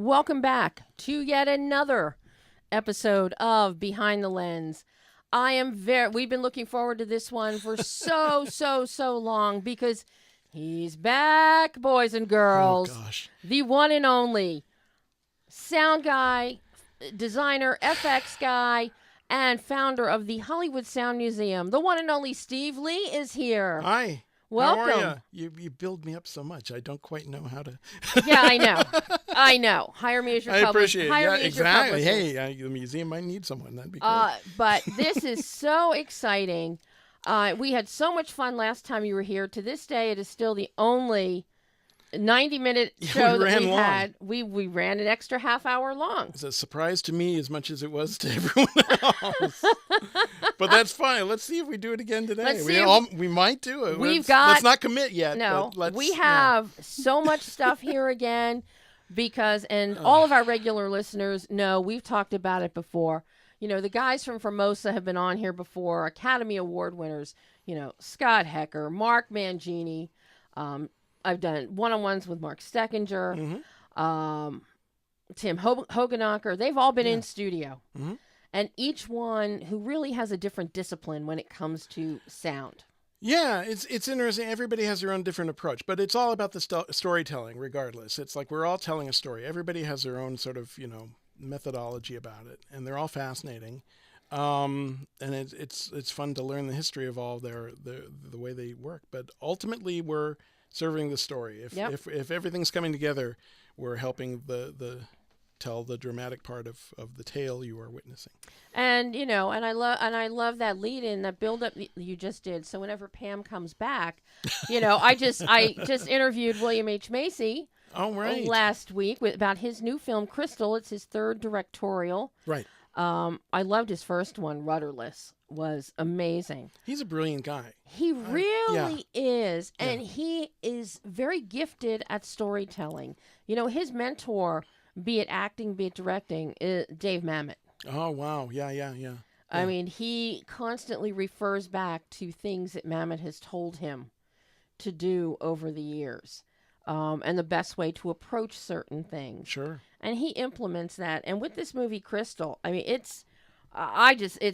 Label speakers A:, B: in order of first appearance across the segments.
A: welcome back to yet another episode of Behind the Lens. We've been looking forward to this one for so long because he's back, boys and girls.
B: Oh, gosh.
A: The one and only sound guy, designer, FX guy, and founder of the Hollywood Sound Museum. The one and only Steve Lee is here.
B: Hi.
A: Welcome.
B: How are you? You build me up so much. I don't quite know how to.
A: Yeah, I know. Hire me as your
B: I
A: publicist.
B: appreciate it.
A: Hire
B: Yeah,
A: me as your
B: exactly.
A: publicist.
B: Hey, the museum might need someone. That'd be great.
A: But this is so exciting. We had so much fun last time you were here. To this day, it is still the only 90-minute show that we had. We ran an extra half hour long.
B: It's a surprise to me as much as it was to everyone else. But that's fine. Let's see if we do it again today. We might do it. Let's not commit yet.
A: No, we have so much stuff here again because, and all of our regular listeners know we've talked about it before. You know, the guys from Formosa have been on here before, Academy Award winners, Scott Hecker, Mark Mangini. I've done one-on-ones with Mark Steckinger, Tim Hoganacher. They've all been in studio. Mm-hmm. And each one who really has a different discipline when it comes to sound.
B: Yeah, it's interesting. Everybody has their own different approach, but it's all about the storytelling regardless. It's like we're all telling a story. Everybody has their own sort of, methodology about it, and they're all fascinating. And it's fun to learn the history of all the way they work. But ultimately, we're serving the story. If everything's coming together, we're helping the tell the dramatic part of the tale you are witnessing. And
A: I love that lead in, that build up you just did. So whenever Pam comes back, I just interviewed William H. Macy.
B: Oh, right.
A: Last week about his new film KRYSTAL. It's his third directorial.
B: Right.
A: I loved his first one, Rudderless. Was amazing.
B: He's a brilliant guy.
A: He really is.
B: Yeah.
A: And he is very gifted at storytelling. His mentor, be it acting, be it directing, is Dave Mamet.
B: Oh, wow. Yeah.
A: I mean, he constantly refers back to things that Mamet has told him to do over the years. And the best way to approach certain things.
B: Sure. And
A: he implements that. And with this movie, KRYSTAL, I mean, it's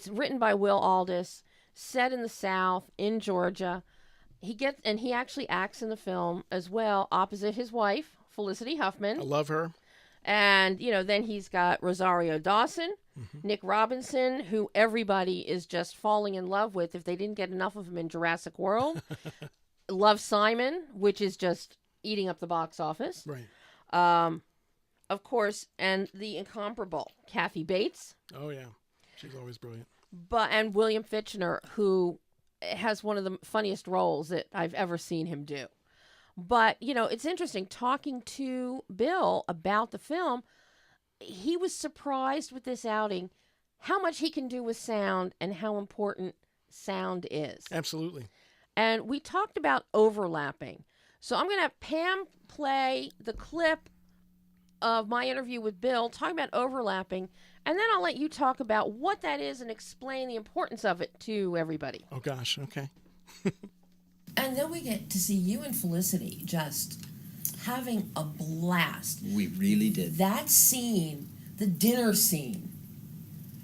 A: written by Will Aldis, set in the South, in Georgia. He actually acts in the film as well, opposite his wife, Felicity Huffman.
B: I love her.
A: And, then he's got Rosario Dawson, Nick Robinson, who everybody is just falling in love with if they didn't get enough of him in Jurassic World. Love Simon, which is just eating up the box office.
B: Right.
A: Of course, and the incomparable Kathy Bates.
B: Oh, yeah. She's always brilliant.
A: And William Fichtner, who has one of the funniest roles that I've ever seen him do. But, it's interesting talking to Bill about the film. He was surprised with this outing how much he can do with sound and how important sound is.
B: Absolutely.
A: And we talked about overlapping. So I'm going to have Pam play the clip of my interview with Bill, talking about overlapping, and then I'll let you talk about what that is and explain the importance of it to everybody.
B: Oh, gosh. Okay.
A: And then we get to see you and Felicity just having a blast.
C: We really did.
A: That scene, the dinner scene,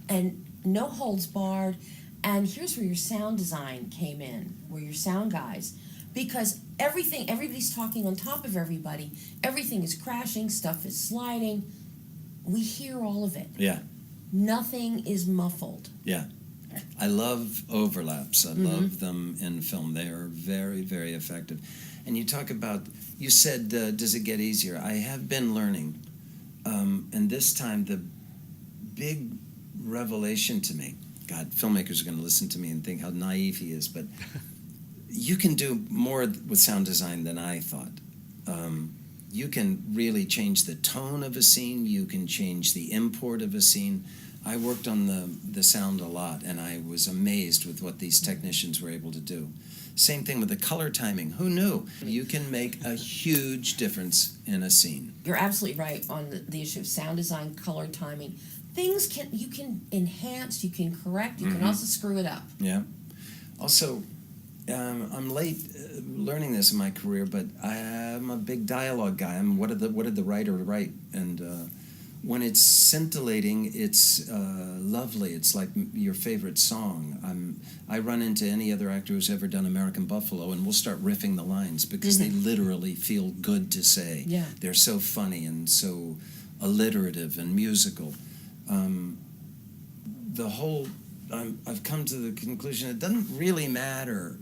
A: and no holds barred. And here's where your sound design came in, where your sound guys, because everybody's talking on top of everybody. Everything is crashing, stuff is sliding. We hear all of it.
C: Yeah. Nothing
A: is muffled.
C: Yeah. I love overlaps. I love them in film. They are very, very effective. And you said, does it get easier? I have been learning. And this time, the big revelation to me, God, filmmakers are going to listen to me and think how naive he is, but you can do more with sound design than I thought. You can really change the tone of a scene. You can change the import of a scene. I worked on the sound a lot, and I was amazed with what these technicians were able to do. Same thing with the color timing. Who knew? You can make a huge difference in a scene.
A: You're absolutely right on the issue of sound design, color timing. You can enhance, you can correct, you can also screw it up.
C: Yeah. Also, I'm late learning this in my career, but I'm a big dialogue guy. What did the writer write? And when it's scintillating, it's lovely. It's like your favorite song. I run into any other actor who's ever done American Buffalo, and we'll start riffing the lines because they literally feel good to say.
A: Yeah.
C: They're so funny and so alliterative and musical. I've come to the conclusion it doesn't really matter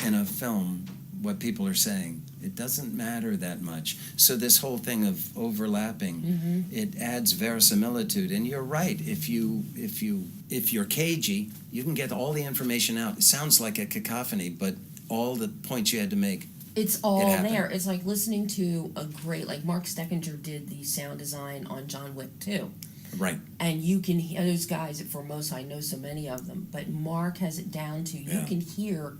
C: in a film what people are saying. It doesn't matter that much. So this whole thing of overlapping, it adds verisimilitude. And you're right. If you're cagey, you can get all the information out. It sounds like a cacophony, but all the points you had to make.
D: It's all there. It's like listening to a great, like Mark Steckinger did the sound design on John Wick 2.
C: Right.
D: And you can hear those guys at Formosa. I know so many of them, but Mark has it down to you can hear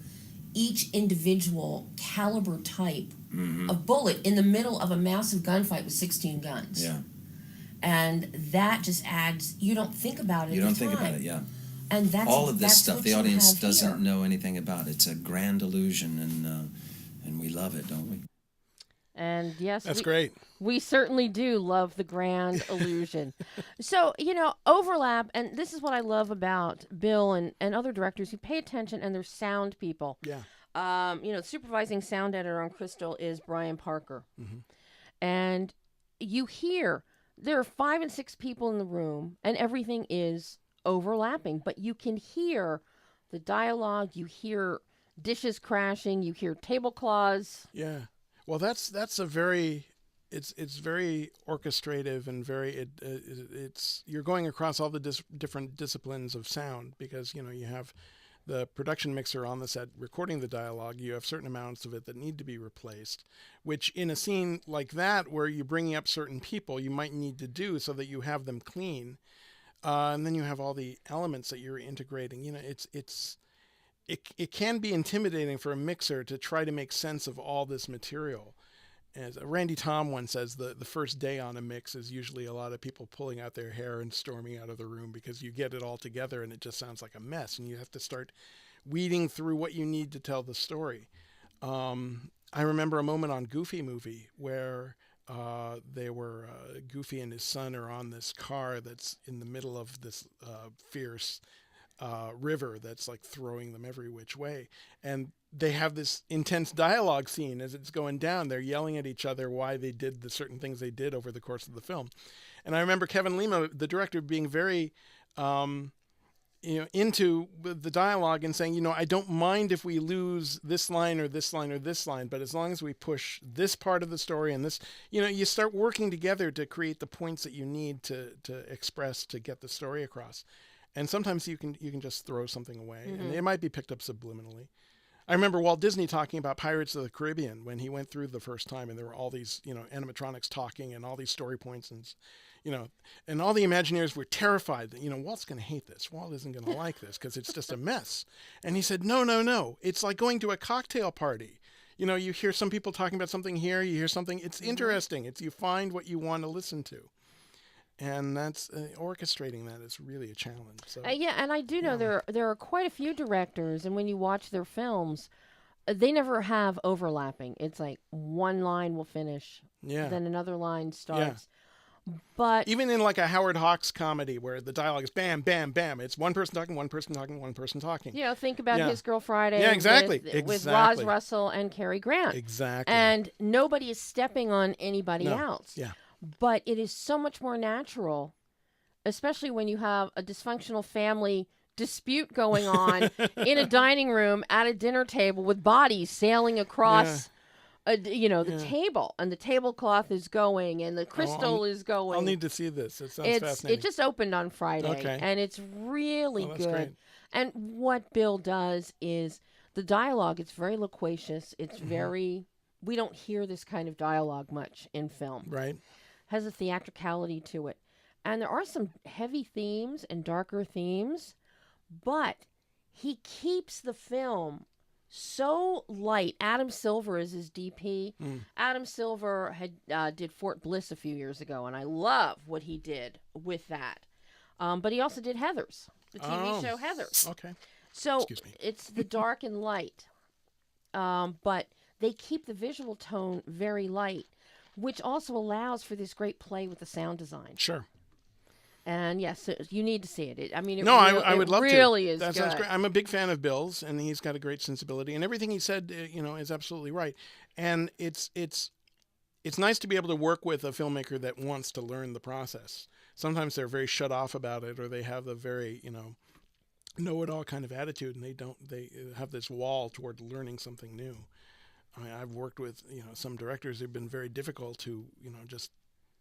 D: each individual caliber type of bullet in the middle of a massive gunfight with 16 guns.
C: Yeah.
D: And that just adds, you don't think about it.
C: You don't think about it, yeah.
D: And that's
C: all of this stuff the audience doesn't
D: here.
C: know anything about. It's a grand illusion, and we love it, don't we?
A: And yes,
B: that's great.
A: We certainly do love the grand illusion. So, overlap, and this is what I love about Bill and other directors who pay attention, and they're sound people.
B: Yeah.
A: Supervising sound editor on KRYSTAL is Brian Parker. And you hear there are 5 and 6 people in the room, and everything is overlapping, but you can hear the dialogue, you hear dishes crashing, you hear tablecloths.
B: Yeah. Well, that's a very, it's very orchestrative and very it's you're going across all the different disciplines of sound because you have the production mixer on the set recording the dialogue. You have certain amounts of it that need to be replaced, which in a scene like that where you're bringing up certain people, you might need to do so that you have them clean, and then you have all the elements that you're integrating. It can be intimidating for a mixer to try to make sense of all this material. As Randy Tom once says, the first day on a mix is usually a lot of people pulling out their hair and storming out of the room because you get it all together and it just sounds like a mess and you have to start weeding through what you need to tell the story. I remember a moment on Goofy movie where Goofy and his son are on this car that's in the middle of this fierce river that's like throwing them every which way, and they have this intense dialogue scene as it's going down. They're yelling at each other why they did the certain things they did over the course of the film. And I remember Kevin Lima, the director, being very into the dialogue and saying, I don't mind if we lose this line or this line or this line, but as long as we push this part of the story and this, you start working together to create the points that you need to express to get the story across. And sometimes you can just throw something away, and it might be picked up subliminally. I remember Walt Disney talking about Pirates of the Caribbean when he went through the first time, and there were all these, animatronics talking and all these story points, and all the Imagineers were terrified that, Walt's going to hate this. Walt isn't going to like this because it's just a mess. And he said, no. It's like going to a cocktail party. You hear some people talking about something here, you hear something. It's interesting. You find what you want to listen to. And that's orchestrating that is really a challenge. So,
A: and I do know there are quite a few directors, and when you watch their films, they never have overlapping. It's like one line will finish, then another line starts. Yeah. But
B: even in like a Howard Hawks comedy where the dialogue is bam, bam, bam, it's one person talking, one person talking, one person talking.
A: Think about His Girl Friday.
B: Yeah, exactly.
A: With Roz Russell and Cary Grant.
B: Exactly.
A: And nobody is stepping on anybody else.
B: Yeah.
A: But it is so much more natural, especially when you have a dysfunctional family dispute going on in a dining room at a dinner table with bodies sailing across, the table, and the tablecloth is going, and the crystal is going.
B: I'll need to see this. It sounds fascinating.
A: It just opened on Friday, and it's really good.
B: Great.
A: And what Bill does is the dialogue. It's very loquacious. It's very. We don't hear this kind of dialogue much in film.
B: Right.
A: Has a theatricality to it. And there are some heavy themes and darker themes, but he keeps the film so light. Adam Silver is his DP. Adam Silver did Fort Bliss a few years ago, and I love what he did with that. But he also did Heathers, the TV show Heathers.
B: Okay.
A: So it's the dark and light, but they keep the visual tone very light. which also allows for this great play with the sound design.
B: Sure.
A: And yes, you need to see it. I mean,
B: I would love to.
A: It really is
B: That
A: good.
B: sounds great. I'm a big fan of Bill's, and he's got a great sensibility, and everything he said, is absolutely right. And it's nice to be able to work with a filmmaker that wants to learn the process. Sometimes they're very shut off about it, or they have a very, know-it-all kind of attitude, and they have this wall toward learning something new. I've worked with, some directors who've been very difficult who, just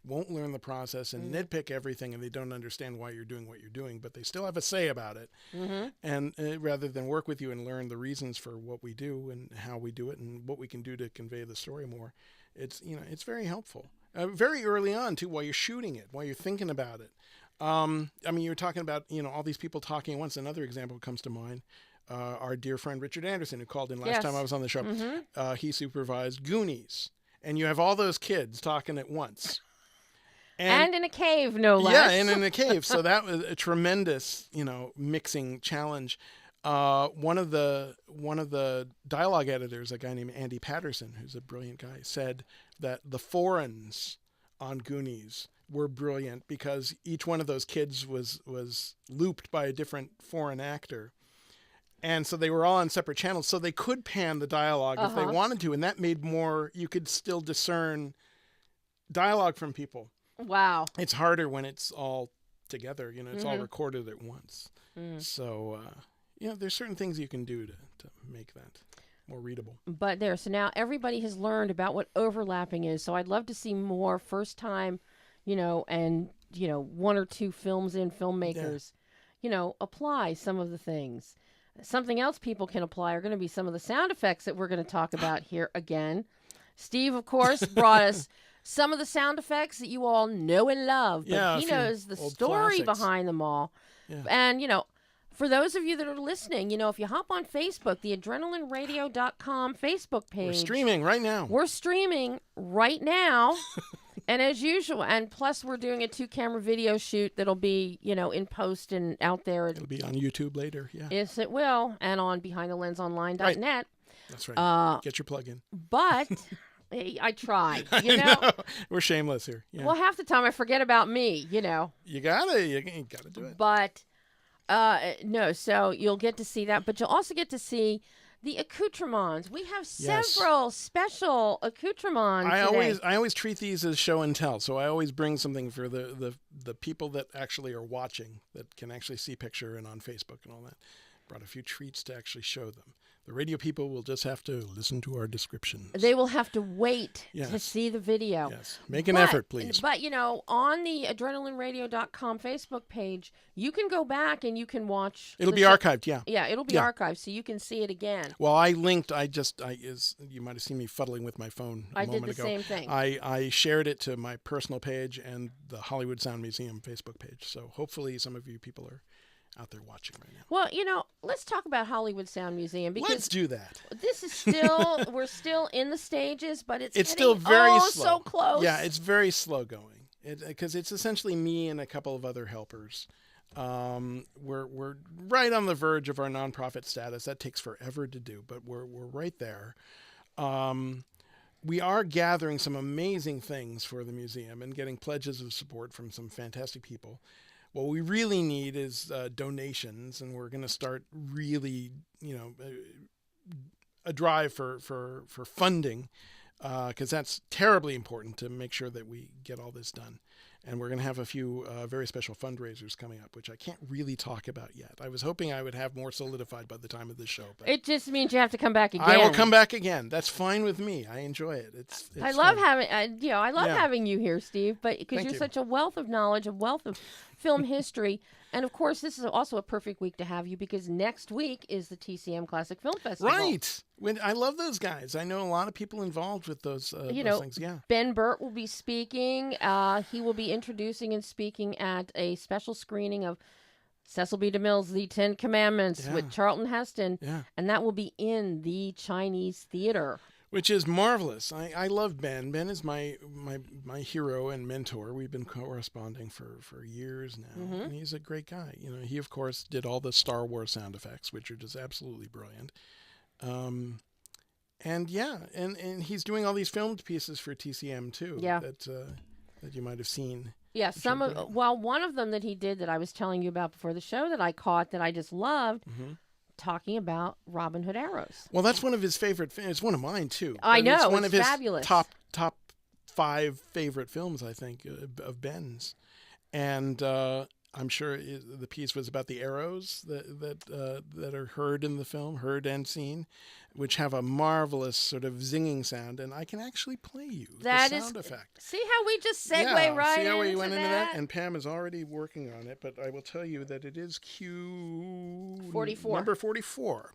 B: won't learn the process and nitpick everything, and they don't understand why you're doing what you're doing, but they still have a say about it.
A: Mm-hmm.
B: And rather than work with you and learn the reasons for what we do and how we do it and what we can do to convey the story more, it's very helpful. Very early on too, while you're shooting it, while you're thinking about it. You were talking about all these people talking at once. Another example comes to mind. Our dear friend Richard Anderson, who called in last time I was on the show, he supervised Goonies, and you have all those kids talking at once.
A: And in a cave, no less.
B: Yeah, and in a cave. So that was a tremendous, mixing challenge. One of the dialogue editors, a guy named Andy Patterson, who's a brilliant guy, said that the foreigns on Goonies were brilliant because each one of those kids was looped by a different foreign actor. And so they were all on separate channels, so they could pan the dialogue if they wanted to, and that made you could still discern dialogue from people.
A: Wow.
B: It's harder when it's all together, it's all recorded at once. So, there's certain things you can do to make that more readable.
A: But so now everybody has learned about what overlapping is. So I'd love to see more first time, and, one or two filmmakers, apply some of the things. Something else people can apply are going to be some of the sound effects that we're going to talk about here again. Steve, of course, brought us some of the sound effects that you all know and love, but he knows the story behind them all. Yeah. And, for those of you that are listening, if you hop on Facebook, the adrenalineradio.com Facebook page.
B: We're streaming right now. And as usual, and plus we're doing a 2-camera video shoot that'll be, in post and out there. It'll be on YouTube later, yeah.
A: Yes, it will. And on behindthelensonline.net.
B: Right. That's right. Get your plug in.
A: But I try,
B: I know. We're shameless here. Yeah.
A: Well, half the time I forget about me,
B: You gotta do it.
A: But, no, so you'll get to see that. But you'll also get to see the accoutrements. We have several special accoutrements today.
B: I always treat these as show and tell. So I always bring something for the people that actually are watching, that can actually see picture and on Facebook and all that. Brought a few treats to actually show them. The radio people will just have to listen to our descriptions.
A: They will have to wait to see the video.
B: Yes. Make an effort, please.
A: But, on the adrenalineradio.com Facebook page, you can go back and you can watch.
B: It'll be archived, yeah.
A: Yeah, it'll be archived, so you can see it again.
B: Well, I linked, you might have seen me fuddling with my phone a moment ago.
A: I did the same thing.
B: I shared it to my personal page and the Hollywood Sound Museum Facebook page. So hopefully some of you people are out there watching right now.
A: Well, let's talk about Hollywood Sound Museum, because
B: let's do that.
A: This is we're still in the stages, but it's
B: still very slow.
A: So close.
B: Yeah, it's very slow going. Because it's essentially me and a couple of other helpers. We're right on the verge of our nonprofit status. That takes forever to do, but we're right there. We are gathering some amazing things for the museum and getting pledges of support from some fantastic people. What we really need is donations, and we're going to start really, a drive for funding, because that's terribly important to make sure that we get all this done. And we're going to have a few very special fundraisers coming up, which I can't really talk about yet. I was hoping I would have more solidified by the time of this show. But
A: it just means you have to come back again.
B: I will come back again. That's fine with me. I enjoy it. It's
A: I love having having you here, Steve. But because you're such a wealth of knowledge, a wealth of film history. And, of course, this is also a perfect week to have you, because next week is the TCM Classic Film Festival.
B: Right. I love those guys. I know a lot of people involved with those things. Yeah.
A: Ben Burt will be speaking. He will be introducing and speaking at a special screening of Cecil B. DeMille's The 10 Commandments with Charlton Heston. Yeah. And that will be in the Chinese Theater.
B: Which is marvelous. I love Ben. Ben is my hero and mentor. We've been corresponding for years now, and he's a great guy. He of course did all the Star Wars sound effects, which are just absolutely brilliant. And and he's doing all these filmed pieces for TCM too.
A: Yeah.
B: That you might have seen.
A: Yeah, one of them that he did that I was telling you about before the show that I caught that I just loved, talking about Robin Hood arrows.
B: Well, that's one of his favorite. It's one of mine too.
A: I know,
B: it's one of his
A: fabulous.
B: top 5 favorite films, I think, of Ben's, and I'm sure the piece was about the arrows that are heard in the film, heard and seen, which have a marvelous sort of zinging sound, and I can actually play you the sound effect.
A: See how we just segue right
B: see how we
A: into
B: went into
A: that?
B: that? And Pam is already working on it, but I will tell you that it is cue
A: 44.
B: Number 44.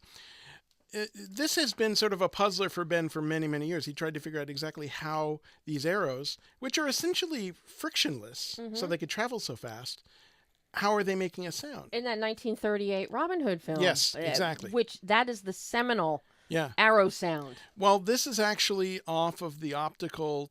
B: This has been sort of a puzzler for Ben for many, many years. He tried to figure out exactly how these arrows, which are essentially frictionless, so they could travel so fast, how are they making a sound?
A: In that 1938 Robin Hood film.
B: Yes, exactly.
A: Which that is the seminal
B: Yeah.
A: arrow sound.
B: Well, this is actually off the optical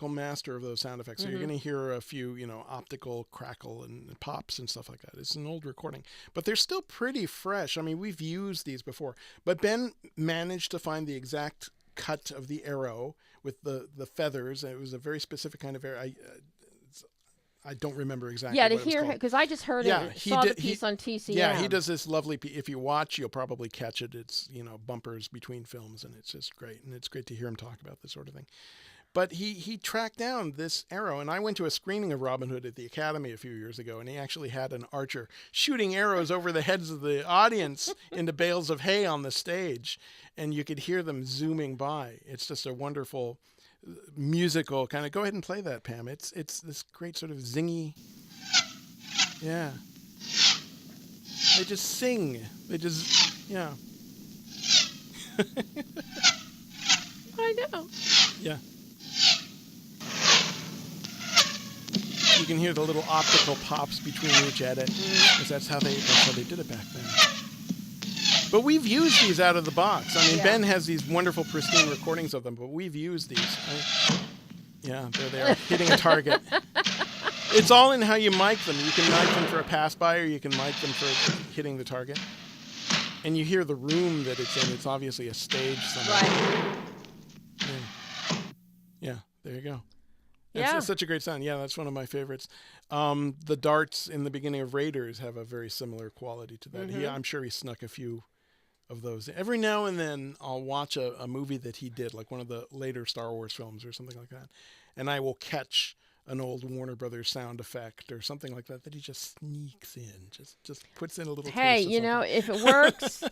B: master of those sound effects. So you're going to hear a few, optical crackle and pops and stuff like that. It's an old recording, but they're still pretty fresh. I mean, we've used these before, but Ben managed to find the exact cut of the arrow with the feathers. It was a very specific kind of arrow. I don't remember exactly.
A: Yeah, to
B: what it was
A: hear
B: called.
A: because I just heard it. Saw the piece on TCM.
B: Yeah, he does this lovely. If you watch, you'll probably catch it. It's bumpers between films, and it's just great. And it's great to hear him talk about this sort of thing. But he tracked down this arrow, and I went to a screening of Robin Hood at the Academy a few years ago, and he actually had an archer shooting arrows over the heads of the audience into bales of hay on the stage, and you could hear them zooming by. It's just a wonderful musical kind of. Go ahead and play that, Pam. It's this great sort of zingy. Yeah. They just sing. They just
A: I know.
B: Yeah. You can hear the little optical pops between each edit, because that's how they did it back then. But we've used these out of the box. I mean, Ben has these wonderful, pristine recordings of them, but we've used these. There they are, hitting a target. It's all in how you mic them. You can mic them for a pass-by, or you can mic them for hitting the target. And you hear the room that it's in. It's obviously a stage somewhere.
A: Right.
B: Yeah, there you go.
A: Yeah.
B: It's such a great sound. Yeah, that's one of my favorites. The darts in the beginning of Raiders have a very similar quality to that. I'm sure he snuck a few of those. Every now and then I'll watch a movie that he did, like one of the later Star Wars films or something like that, and I will catch an old Warner Brothers sound effect or something like that he just sneaks in, just puts in a little.
A: Hey,
B: twist of something.
A: if it works,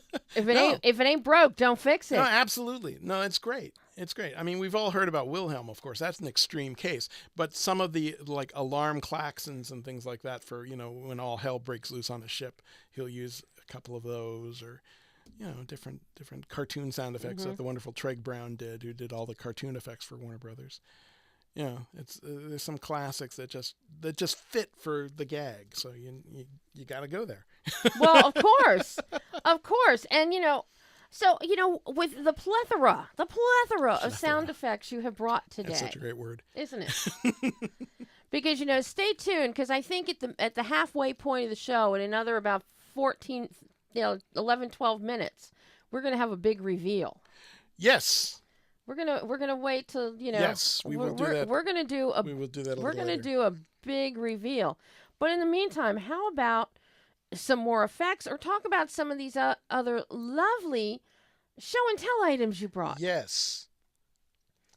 A: if it ain't broke, don't fix it.
B: No, absolutely. No, it's great. It's great. I mean, we've all heard about Wilhelm, of course. That's an extreme case. But some of the alarm klaxons and things like that for, when all hell breaks loose on a ship, he'll use a couple of those, or different cartoon sound effects that the wonderful Treg Brown did, who did all the cartoon effects for Warner Brothers. It's there's some classics that just fit for the gag. So you got to go there.
A: Well, of course, and So, with the plethora of sound effects you have brought today.
B: That's such a great word.
A: Isn't it? Because, stay tuned, because I think at the halfway point of the show, in another about 11, 12 minutes, we're going to have a big reveal.
B: Yes.
A: We're gonna wait till,
B: Yes, we will do that.
A: We're going to do a...
B: We will do that a
A: We're
B: little
A: going to
B: later.
A: do a big reveal. But in the meantime, how about some more effects, or talk about some of these other lovely show and tell items you brought?
B: Yes.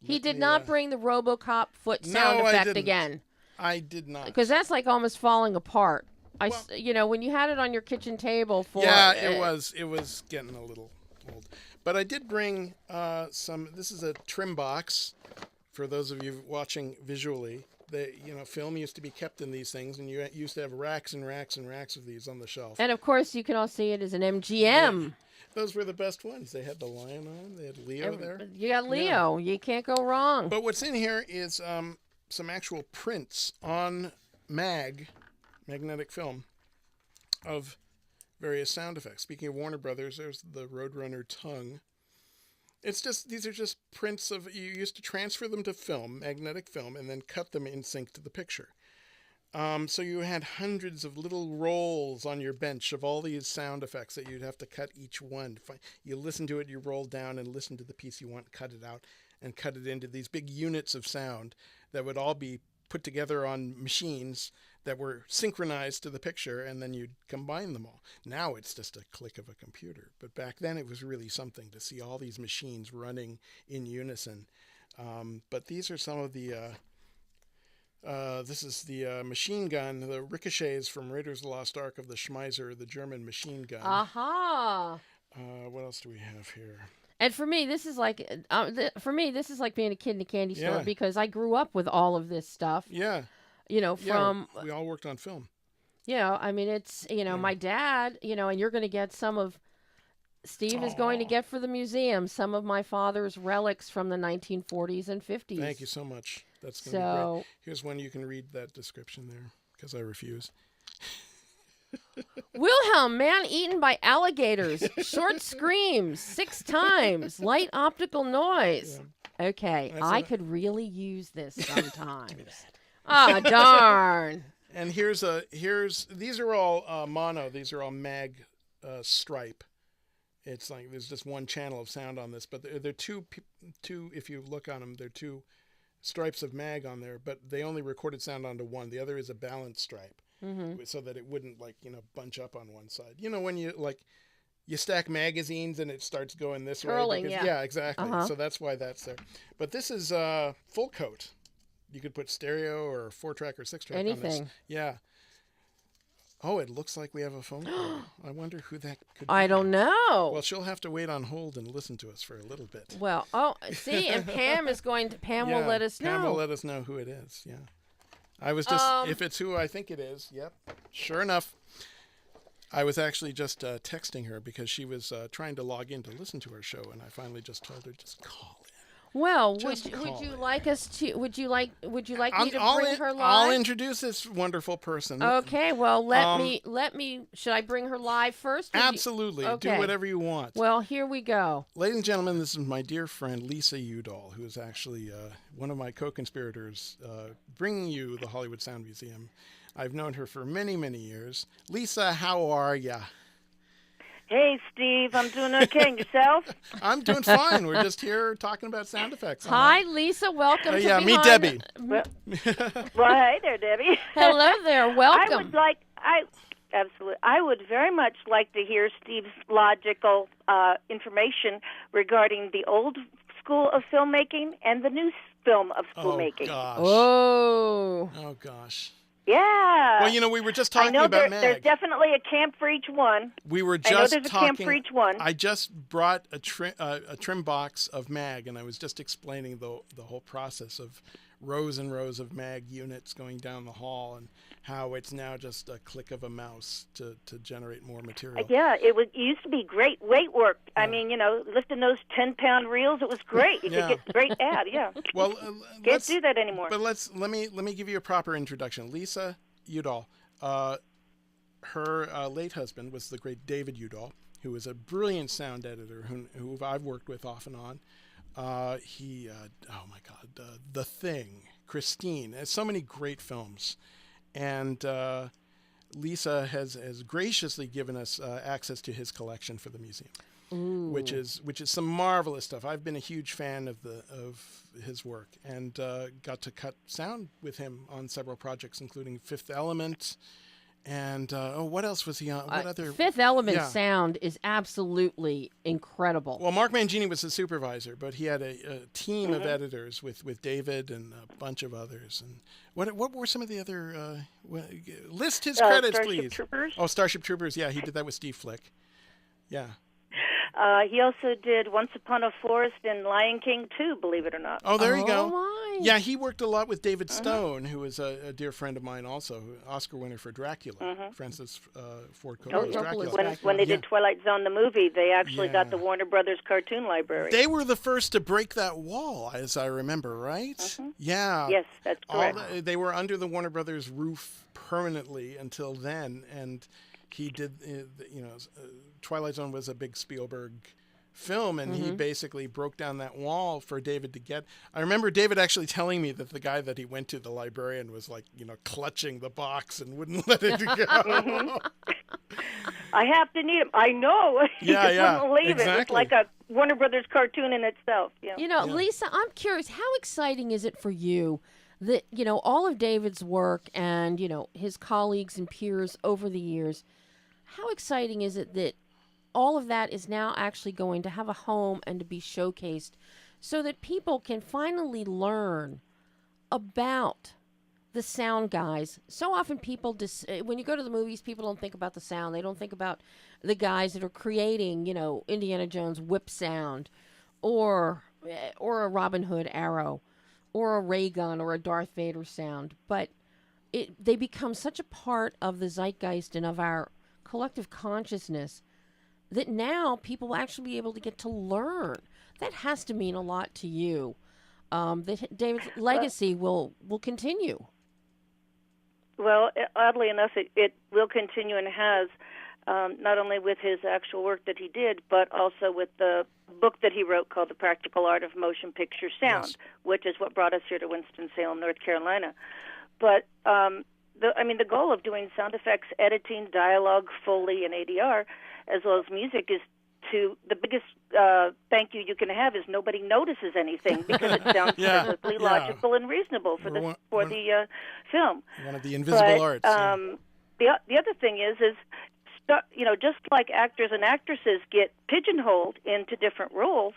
A: He did not bring the RoboCop foot sound effect again.
B: I did not.
A: Because that's like almost falling apart. When you had it on your kitchen table for...
B: Yeah, it was getting a little old. But I did bring some... This is a trim box for those of you watching visually. Film used to be kept in these things, and you used to have racks and racks and racks of these on the shelf.
A: And, of course, you can all see it as an MGM.
B: Yeah. Those were the best ones. They had the lion on. They had Leo there.
A: You got Leo. Yeah. You can't go wrong.
B: But what's in here is some actual prints on magnetic film of various sound effects. Speaking of Warner Brothers, there's the Roadrunner tongue. These are just prints of, you used to transfer them to film, magnetic film, and then cut them in sync to the picture. So you had hundreds of little rolls on your bench of all these sound effects that you'd have to cut each one. You listen to it, you roll down and listen to the piece you want, cut it out, and cut it into these big units of sound that would all be put together on machines that were synchronized to the picture, and then you'd combine them all. Now it's just a click of a computer. But back then it was really something to see all these machines running in unison. But these are some of the... this is the machine gun, the ricochets from Raiders of the Lost Ark of the Schmeiser, the German machine gun.
A: Aha!
B: What else do we have here?
A: And for me, this is like being a kid in a candy store
B: Yeah.
A: because I grew up with all of this stuff.
B: Yeah.
A: From
B: we all worked on film.
A: I mean, it's my dad. And you're going to get some of. Steve is going to get for the museum some of my father's relics from the 1940s and 50s.
B: Thank you so much. That's going to be great. Here's one you can read that description there, because I refuse.
A: Wilhelm, man eaten by alligators. Short screams 6 times. Light optical noise. Yeah. Okay, I could really use this sometimes. Ah, darn.
B: And here's these are all mono. These are all mag stripe. It's like there's just one channel of sound on this, but there are two. If you look on them, there are 2 stripes of mag on there, but they only recorded sound onto one. The other is a balanced stripe, so that it wouldn't bunch up on one side. When you stack magazines and it starts going this
A: Curling,
B: way. Yeah, exactly. So that's why that's there. But this is full coat. You could put stereo or 4-track or 6-track on this.
A: Anything.
B: Yeah. Oh, it looks like we have a phone call. I wonder who that could be.
A: I don't know.
B: Well, she'll have to wait on hold and listen to us for a little bit.
A: Well, see, and Pam will let us know.
B: Pam will let us know who it is, yeah. I was just, if it's who I think it is, yep, sure enough. I was actually just texting her because she was trying to log in to listen to our show, and I finally just told her, just call in.
A: Well, would you like me to bring her live?
B: I'll introduce this wonderful person.
A: Okay, well, let me should I bring her live first?
B: Absolutely.
A: Okay.
B: Do whatever you want.
A: Well, here we go.
B: Ladies and gentlemen, this is my dear friend Lisa Udall, who is actually one of my co-conspirators bringing you the Hollywood Sound Museum. I've known her for many, many years. Lisa, how are ya?
E: Hey, Steve, I'm doing okay. And yourself?
B: I'm doing fine. We're just here talking about sound effects.
A: Hi, Lisa. Welcome to
B: meet Debbie.
E: Well, hey there, Debbie.
A: Hello there. Welcome.
E: I would very much like to hear Steve's logical information regarding the old school of filmmaking and the new film of filmmaking.
B: Oh, gosh.
E: Yeah.
B: Well, we were just talking about mag.
E: There's definitely a camp for each one.
B: We were just
E: there's
B: talking.
E: A camp for each one.
B: I just brought a trim box of mag, and I was just explaining the whole process of rows and rows of mag units going down the hall, and how it's now just a click of a mouse to generate more material.
E: Yeah, it used to be great weight work. Yeah. I mean, lifting those 10-pound reels, it was great. You could get great ad. Yeah.
B: Well,
E: can't do that anymore.
B: But let me give you a proper introduction. Lisa Udall, her late husband was the great David Udall, who was a brilliant sound editor who I've worked with off and on. The Thing, Christine, so many great films. And Lisa has graciously given us access to his collection for the museum, which is some marvelous stuff. I've been a huge fan of his work, and got to cut sound with him on several projects, including Fifth Element. And what else was he on? What other?
A: Fifth Element sound is absolutely incredible.
B: Well, Mark Mangini was the supervisor, but he had a team of editors with David and a bunch of others. And what were some of the other? List his credits,
E: Starship
B: please.
E: Troopers.
B: Oh, Starship Troopers. Yeah, he did that with Steve Flick. Yeah.
E: He also did Once Upon a Forest and Lion King 2, believe it or not.
B: Oh, there you go.
A: My.
B: Yeah, he worked a lot with David Stone, who is a dear friend of mine also, Oscar winner for Dracula, Francis Ford Coppola's Dracula.
E: When they did Twilight Zone, the movie, they actually got the Warner Brothers cartoon library.
B: They were the first to break that wall, as I remember, right? Yeah.
E: Yes, that's correct.
B: They were under the Warner Brothers roof permanently until then, and he did, Twilight Zone was a big Spielberg film, and he basically broke down that wall for David to get. I remember David actually telling me that the guy that he went to, the librarian, was like, clutching the box and wouldn't let it go.
E: I have to need him. I know. He
B: Yeah,
E: just wouldn't leave
B: exactly.
E: it. It's like a Warner Brothers cartoon in itself. Yeah.
A: Lisa, I'm curious, how exciting is it for you that, all of David's work and, his colleagues and peers over the years, how exciting is it that all of that is now actually going to have a home and to be showcased so that people can finally learn about the sound guys? So often people, when you go to the movies, people don't think about the sound. They don't think about the guys that are creating, Indiana Jones whip sound or a Robin Hood arrow or a ray gun or a Darth Vader sound. But they become such a part of the zeitgeist and of our collective consciousness that now people will actually be able to get to learn. That has to mean a lot to you. That David's legacy will continue.
E: Well, oddly enough, it will continue and has, not only with his actual work that he did, but also with the book that he wrote called The Practical Art of Motion Picture Sound, which is what brought us here to Winston-Salem, North Carolina. But the goal of doing sound effects, editing, dialogue, Foley, and ADR, as well as music, is the biggest thank you can have is nobody notices anything because it sounds perfectly logical and reasonable for the film.
B: One of the invisible arts.
E: The other thing is just like actors and actresses get pigeonholed into different roles,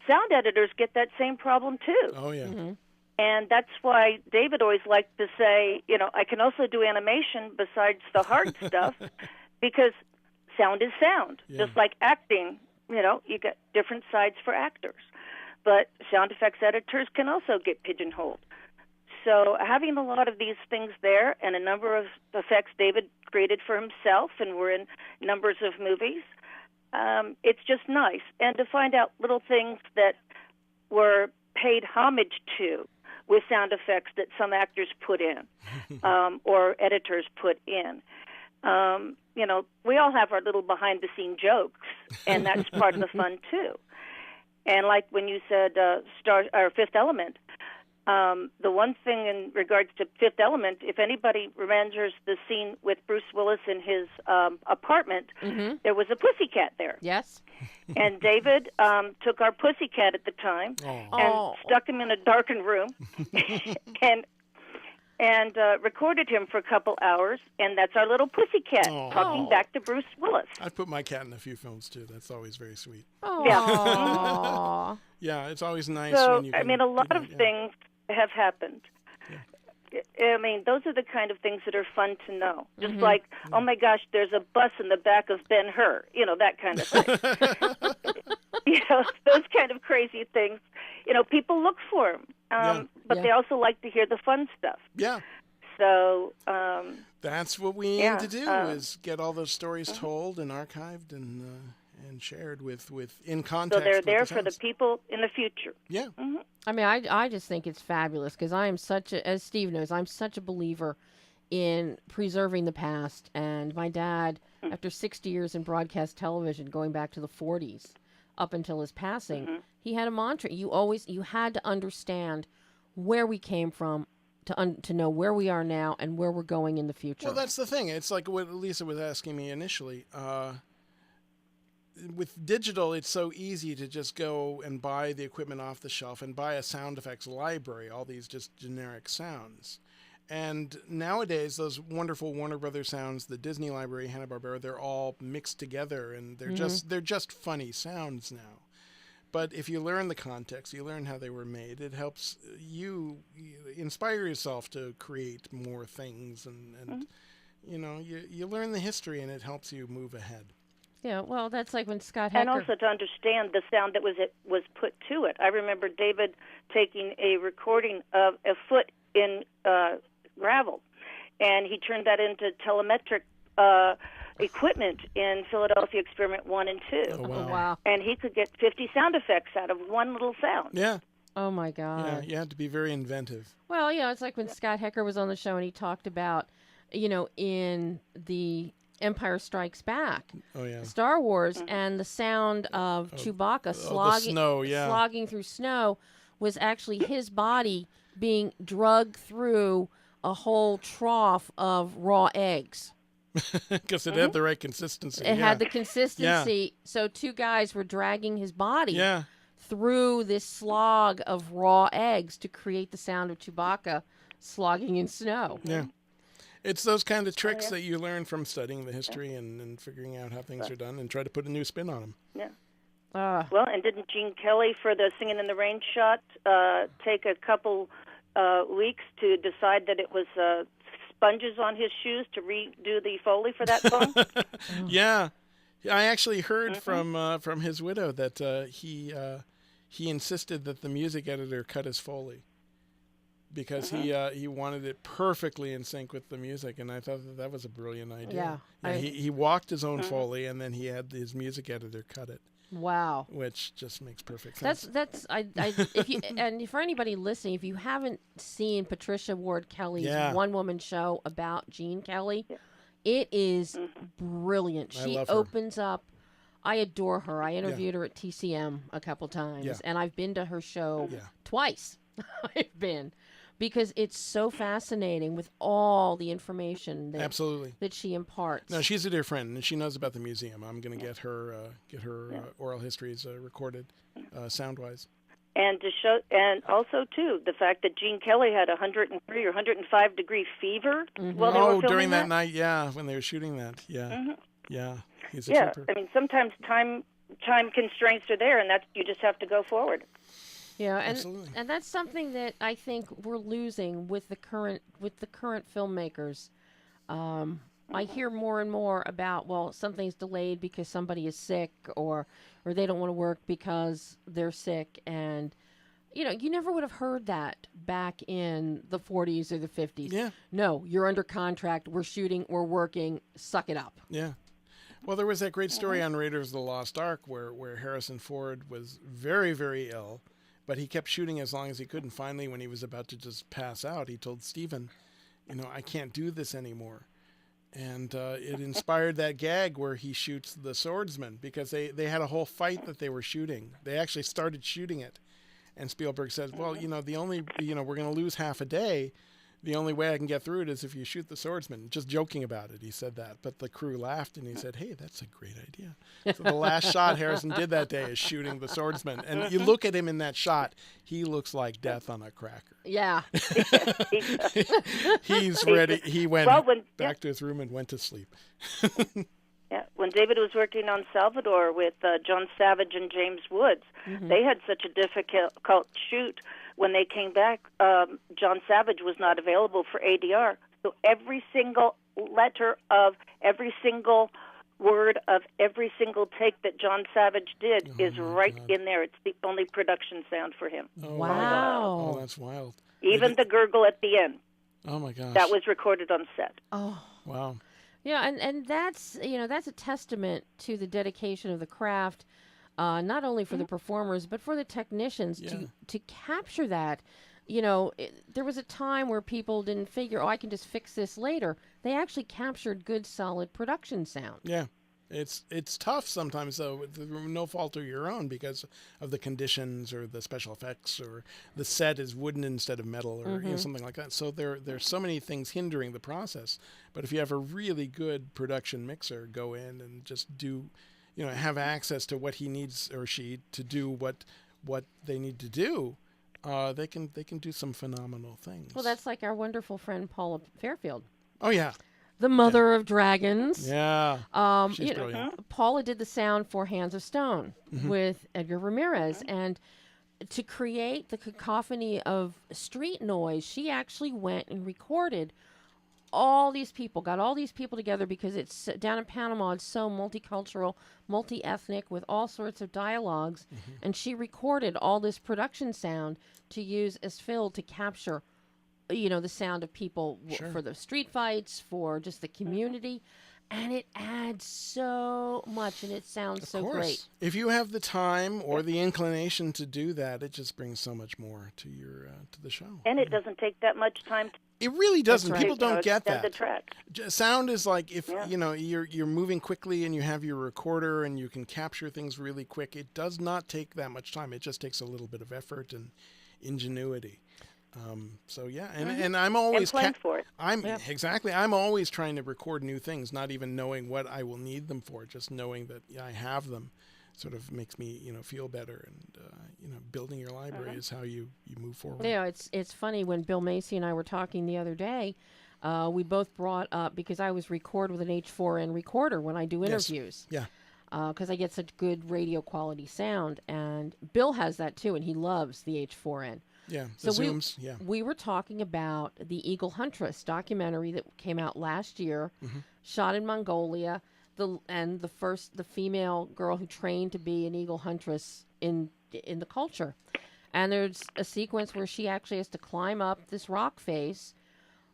E: sound editors get that same problem too.
B: Oh yeah.
A: Mm-hmm.
E: And that's why David always liked to say, I can also do animation besides the hard stuff, because sound is sound.
B: Yeah.
E: Just like acting, you get different sides for actors. But sound effects editors can also get pigeonholed. So having a lot of these things there and a number of effects David created for himself and were in numbers of movies, it's just nice. And to find out little things that were paid homage to with sound effects that some actors put in or editors put in. We all have our little behind-the-scene jokes, and that's part of the fun, too. And like when you said Fifth Element, the one thing in regards to Fifth Element, if anybody remembers the scene with Bruce Willis in his apartment, there was a pussycat there.
A: Yes.
E: And David took our pussycat at the time and stuck him in a darkened room and recorded him for a couple hours, and that's our little pussycat talking back to Bruce Willis.
B: I've put my cat in a few films too. That's always very sweet.
A: Yeah.
B: Yeah, it's always nice
E: So,
B: when you can,
E: a lot of things have happened.
B: Yeah.
E: Those are the kind of things that are fun to know. Just like, oh my gosh, there's a bus in the back of Ben-Hur, that kind of thing. Those kind of crazy things. People look for them, but they also like to hear the fun stuff.
B: Yeah.
E: So
B: that's what we aim to do, is get all those stories told and archived and shared with in context.
E: So they're
B: with
E: there
B: the
E: for the
B: sounds.
E: people in the future.
B: Yeah.
E: Mm-hmm.
A: I mean, I just think it's fabulous because I am as Steve knows, I'm such a believer in preserving the past. And my dad, after 60 years in broadcast television, going back to the 40s, up until his passing, he had a mantra. You had to understand where we came from to know where we are now and where we're going in the future.
B: Well, that's the thing. It's like what Lisa was asking me initially. With digital, it's so easy to just go and buy the equipment off the shelf and buy a sound effects library, all these just generic sounds. And nowadays, those wonderful Warner Brothers sounds, the Disney library, Hanna-Barbera, they're all mixed together, and they're just funny sounds now. But if you learn the context, you learn how they were made, it helps you inspire yourself to create more things, and you learn the history, and it helps you move ahead.
A: Yeah, well, that's like when Scott Hecker...
E: And also to understand the sound that was put to it. I remember David taking a recording of a foot in gravel, and he turned that into telemetric equipment in Philadelphia Experiment 1 and 2.
B: Oh, wow.
A: Wow.
E: And he could get 50 sound effects out of one little sound.
B: Yeah.
A: Oh, my God.
B: Yeah, you have to be very inventive.
A: Well, it's like when Scott Hecker was on the show and he talked about, in the Empire Strikes Back,
B: Oh yeah.
A: Star Wars, and the sound of Chewbacca
B: the
A: slogging,
B: snow, yeah.
A: slogging through snow was actually his body being drugged through a whole trough of raw eggs.
B: Because it had the right consistency.
A: It
B: yeah.
A: had the consistency. So two guys were dragging his body
B: Yeah.
A: through this slog of raw eggs to create the sound of Chewbacca slogging in snow.
B: Yeah. It's those kind of tricks that you learn from studying the history and figuring out how things are done and try to put a new spin on them.
E: Yeah.
A: Ah.
E: Well, and didn't Gene Kelly, for the Singing in the Rain shot, take a couple weeks to decide that it was sponges on his shoes to redo the Foley for that song?
B: Yeah. I actually heard from his widow that he insisted that the music editor cut his Foley because he wanted it perfectly in sync with the music, and I thought that was a brilliant idea.
A: Yeah.
B: He walked his own Foley, and then he had his music editor cut it.
A: Wow.
B: Which just makes perfect sense.
A: That's if you and for anybody listening, if you haven't seen Patricia Ward Kelly's one-woman show about Gene Kelly, it is brilliant.
B: I
A: She
B: love her.
A: opens up. I adore her. I interviewed her at TCM a couple times, and I've been to her show twice. I've been because it's so fascinating with all the information that that she imparts.
B: No, she's a dear friend, and she knows about the museum. I'm going to get her oral histories recorded, sound-wise.
E: And to show, and also too, the fact that Gene Kelly had 103 or 105 degree fever while they were filming
B: during that night, when they were shooting that, yeah, he's a trooper.
E: I mean, sometimes time constraints are there, and you just have to go forward.
A: Yeah,
B: Absolutely.
A: and that's something that I think we're losing with the current filmmakers. I hear more and more about something's delayed because somebody is sick or they don't want to work because they're sick, and you never would have heard that back in the 40s or the 50s.
B: Yeah.
A: No, you're under contract. We're shooting. We're working. Suck it up.
B: Yeah. Well, there was that great story on Raiders of the Lost Ark where Harrison Ford was very, very ill, but he kept shooting as long as he could, and finally, when he was about to just pass out, he told Steven, I can't do this anymore. And it inspired that gag where he shoots the swordsman, because they had a whole fight that they were shooting. They actually started shooting it. And Spielberg says, well, the only, we're going to lose half a day. The only way I can get through it is if you shoot the swordsman. Just joking about it, he said that. But the crew laughed, and he said, hey, that's a great idea. So the last shot Harrison did that day is shooting the swordsman. And you look at him in that shot, he looks like death on a cracker.
A: Yeah.
B: He's ready. He went back to his room and went to sleep.
E: Yeah, when David was working on Salvador with John Savage and James Woods, they had such a difficult shoot. When they came back, John Savage was not available for ADR. So every single letter of every single word of every single take that John Savage did is right in there. It's the only production sound for him.
B: Oh,
A: wow.
B: Oh, that's wild.
E: Even the gurgle at the end.
B: Oh, my gosh.
E: That was recorded on set.
A: Oh.
B: Wow.
A: Yeah, and that's that's a testament to the dedication of the craft, not only for the performers but for the technicians to capture that. There was a time where people didn't figure, I can just fix this later. They actually captured good, solid production sound.
B: Yeah, it's tough sometimes though, through no fault of your own, because of the conditions or the special effects, or the set is wooden instead of metal, or something like that. So there's so many things hindering the process. But if you have a really good production mixer go in and just do, have access to what he needs or she to do what they need to do, they can do some phenomenal things.
A: Well, that's like our wonderful friend Paula Fairfield.
B: Oh yeah.
A: The mother of dragons.
B: Yeah. She's brilliant.
A: Paula did the sound for Hands of Stone with Edgar Ramirez. And to create the cacophony of street noise, she actually went and recorded all these people, got all these people together, because it's down in Panama, it's so multicultural, multi-ethnic, with all sorts of dialogues. And she recorded all this production sound to use as fill to capture the sound of people
B: Sure.
A: for the street fights, for just the community. And it adds so much, and it sounds so great.
B: If you have the time or the inclination to do that, it just brings so much more to your to the show.
E: And it doesn't take that much time to
B: It really doesn't.
A: right.
B: People don't get
E: extend
B: that.
E: the track.
B: Sound is like if
E: Yeah.
B: you're moving quickly and you have your recorder and you can capture things really quick. It does not take that much time. It just takes a little bit of effort and ingenuity. So yeah, and I'm always
E: And plan for it.
B: Exactly. I'm always trying to record new things, not even knowing what I will need them for. Just knowing that I have them, sort of makes me feel better. And building your library is how you move forward.
A: It's funny when Bill Macy and I were talking the other day. We both brought up, because I always record with an H4n recorder when I do interviews.
B: Yeah.
A: Because I get such good radio quality sound, and Bill has that too, and he loves the H4n.
B: Yeah, the Zooms.
A: We were talking about the Eagle Huntress documentary that came out last year, shot in Mongolia. The female girl who trained to be an Eagle Huntress in the culture. And there's a sequence where she actually has to climb up this rock face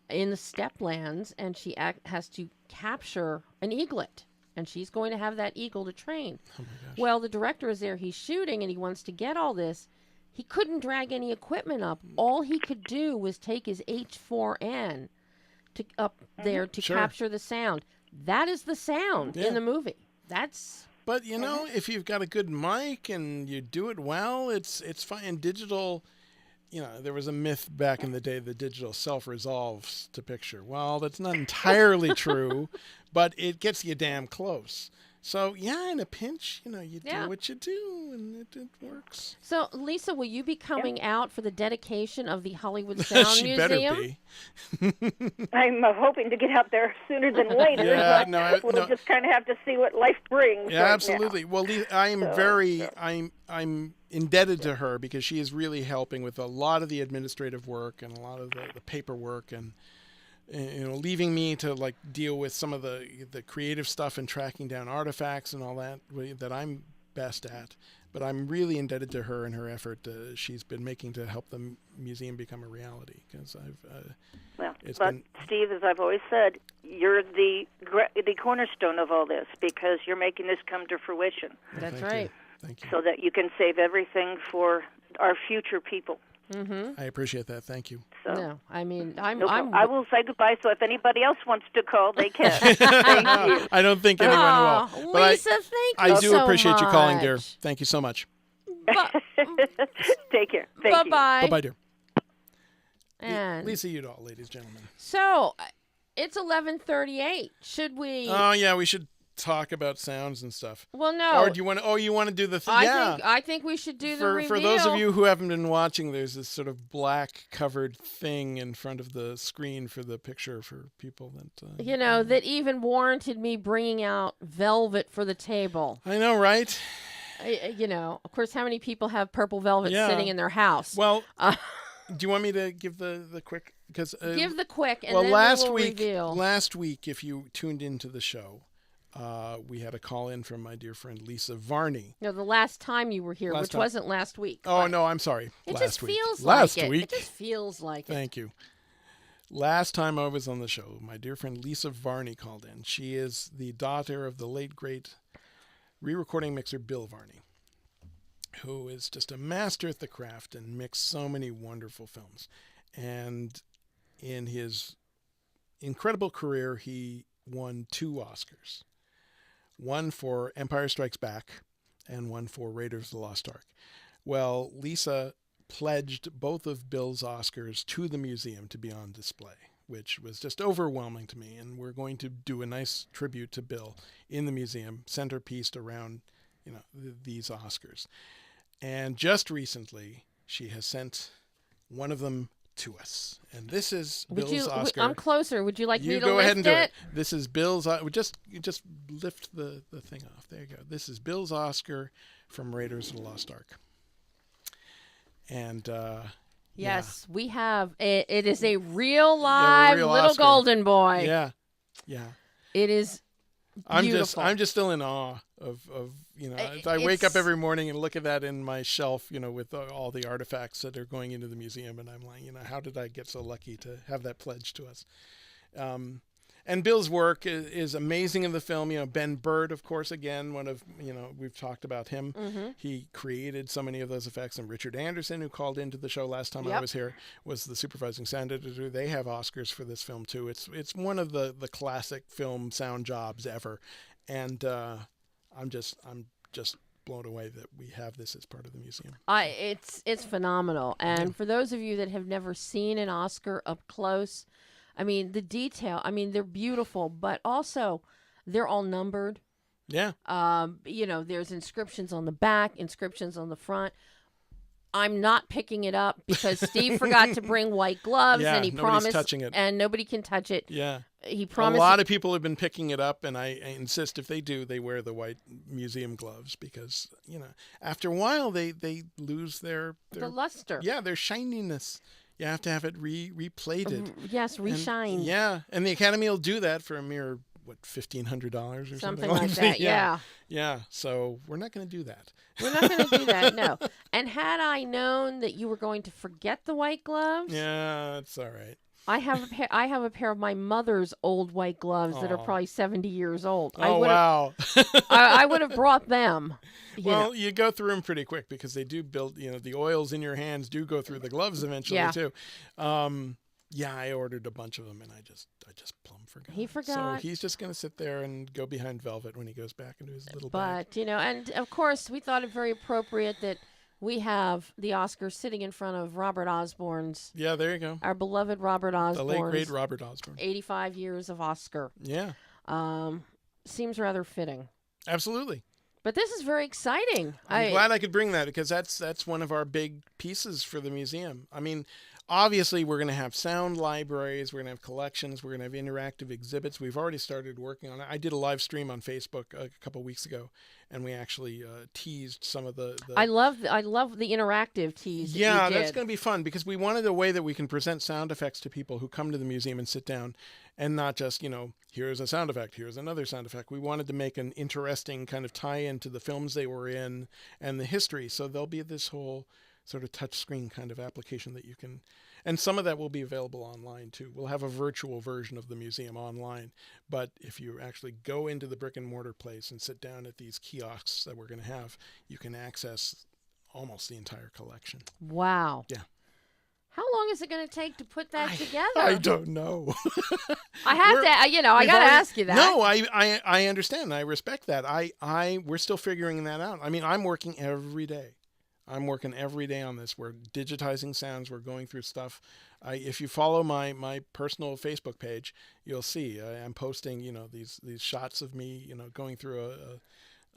A: in the steppe lands, and she has to capture an eaglet. And she's going to have that eagle to train.
B: Oh my gosh.
A: Well, the director is there. He's shooting, and he wants to get all this. He couldn't drag any equipment up. All he could do was take his H4n up there to capture the sound. That is the sound in the movie.
B: But if you've got a good mic and you do it well, it's fine. And digital, there was a myth back in the day that digital self-resolves to picture. Well, that's not entirely true, but it gets you damn close. So, in a pinch, you do what you do, and it works.
A: So, Lisa, will you be coming out for the dedication of the Hollywood Sound
B: She
A: Museum?
B: better be.
E: I'm hoping to get out there sooner than later.
B: Yeah,
E: but we'll just kind of have to see what life brings.
B: Yeah,
E: right
B: absolutely.
E: now.
B: Well, I'm indebted to her because she is really helping with a lot of the administrative work and a lot of the paperwork and leaving me to deal with some of the creative stuff and tracking down artifacts and all that I'm best at. But I'm really indebted to her and her effort she's been making to help the museum become a reality. Because
E: Steve, as I've always said, you're the cornerstone of all this because you're making this come to fruition.
A: That's right.
B: Thank you.
E: So that you can save everything for our future people.
B: I appreciate that. Thank you.
E: So,
A: no, I mean, I
E: will say goodbye. So if anybody else wants to call, they can. Thank you.
B: I don't think anyone will. But
A: Lisa, thank you
B: I do
A: so
B: appreciate you calling, dear.
A: much.
B: Thank you so much.
E: Take care. Thank you.
A: Bye-bye.
B: Bye-bye, dear.
A: And
B: Lisa Udall, ladies and gentlemen.
A: so, it's 11:38. Should we?
B: Oh, yeah, we should talk about sounds and stuff.
A: Well, no.
B: Or do you want to? Oh, you want to do the thing?
A: I think we should do the reveal.
B: For those of you who haven't been watching, there's this sort of black covered thing in front of the screen for the picture for people that
A: that even warranted me bringing out velvet for the table.
B: I know, right?
A: Of course, how many people have purple velvet sitting in their house?
B: Well, do you want me to give the quick? Because
A: give the quick, and then
B: last
A: we will
B: week,
A: reveal.
B: Last week, if you tuned into the show, we had a call in from my dear friend Lisa Varney.
A: No, the last time you were here, which wasn't last week.
B: Oh no, I'm sorry.
A: It
B: last
A: just
B: week.
A: feels
B: last
A: like
B: week.
A: It just feels like it.
B: Thank you. Last time I was on the show, my dear friend Lisa Varney called in. She is the daughter of the late great re-recording mixer Bill Varney, who is just a master at the craft and mixed so many wonderful films. And in his incredible career, he won 2 Oscars. One for Empire Strikes Back and one for Raiders of the Lost Ark. Well, Lisa pledged both of Bill's Oscars to the museum to be on display, which was just overwhelming to me. And we're going to do a nice tribute to Bill in the museum, centerpieced around, these Oscars. And just recently, she has sent one of them to us, and this is Bill's Oscar.
A: I'm closer. Would you like me to
B: go ahead and
A: lift
B: do
A: it?
B: it. This is Bill's. You just lift the thing off. There you go. This is Bill's Oscar from Raiders of the Lost Ark. And
A: yes, we have. It is a real live
B: real
A: little
B: Oscar.
A: golden boy.
B: Yeah.
A: It is beautiful.
B: I'm just still in awe I wake up
A: It's-
B: every morning and look at that in my shelf, with all the artifacts that are going into the museum, and I'm like, how did I get so lucky to have that pledged to us? And Bill's work is amazing in the film. Ben Bird, of course, again, one of, we've talked about him.
A: Mm-hmm.
B: He created so many of those effects. And Richard Anderson, who called into the show last time I
A: Yep.
B: was here, was the supervising sound editor. They have Oscars for this film, too. It's one of the classic film sound jobs ever. And I'm just blown away that we have this as part of the museum.
A: It's phenomenal. And for those of you that have never seen an Oscar up close, I mean, the detail, they're beautiful, but also they're all numbered.
B: Yeah.
A: There's inscriptions on the back, inscriptions on the front. I'm not picking it up because Steve forgot to bring white gloves,
B: Yeah,
A: and he
B: nobody's
A: promised,
B: touching it.
A: and nobody can touch it.
B: Yeah.
A: He
B: A
A: promised.
B: lot of people have been picking it up, and I insist if they do, they wear the white museum gloves because, after a while they lose their
A: the luster.
B: Yeah, their shininess. You have to have it replated.
A: Yes,
B: And-
A: reshined.
B: yeah, and the Academy will do that for a mere $1,500 or something
A: Something like that.
B: yeah. Yeah, so we're not going to do that.
A: We're not going to do that, no. And had I known that you were going to forget the white gloves,
B: Yeah, it's all right.
A: I have a pair of my mother's old white gloves that are
B: Aw.
A: probably 70 years old.
B: Oh, wow.
A: I would have brought them.
B: Well, you go through them pretty quick because they do build, the oils in your hands do go through the gloves eventually
A: Yeah.
B: too. I ordered a bunch of them and I just plumb forgot.
A: He forgot.
B: So he's just going to sit there and go behind velvet when he goes back into his little bag.
A: But, and of course, we thought it very appropriate that we have the Oscars sitting in front of Robert Osborne's,
B: Yeah, there you go.
A: our beloved Robert
B: The
A: Osborne's
B: late great Robert Osborne.
A: 85 years of Oscar.
B: Yeah,
A: Seems rather fitting.
B: absolutely.
A: But this is very exciting.
B: I'm glad I could bring that because that's one of our big pieces for the museum. Obviously, we're going to have sound libraries, we're going to have collections, we're going to have interactive exhibits. We've already started working on it. I did a live stream on Facebook a couple weeks ago, and we actually teased some of the
A: I love the interactive tease.
B: Yeah,
A: that you
B: that's
A: did.
B: going to be fun because we wanted a way that we can present sound effects to people who come to the museum and sit down and not just, here's a sound effect, here's another sound effect. We wanted to make an interesting kind of tie-in to the films they were in and the history. So there'll be this whole sort of touch screen kind of application that you can, and some of that will be available online too. We'll have a virtual version of the museum online, but if you actually go into the brick and mortar place and sit down at these kiosks that we're going to have, you can access almost the entire collection.
A: Wow.
B: Yeah.
A: How long is it going to take to put that together?
B: I don't know.
A: I have to, I
B: We've
A: got to
B: already-
A: ask you that.
B: No, I understand. I respect that. We're still figuring that out. I'm working every day. I'm working every day on this. We're digitizing sounds. We're going through stuff. If you follow my personal Facebook page, you'll see I'm posting, these shots of me, going through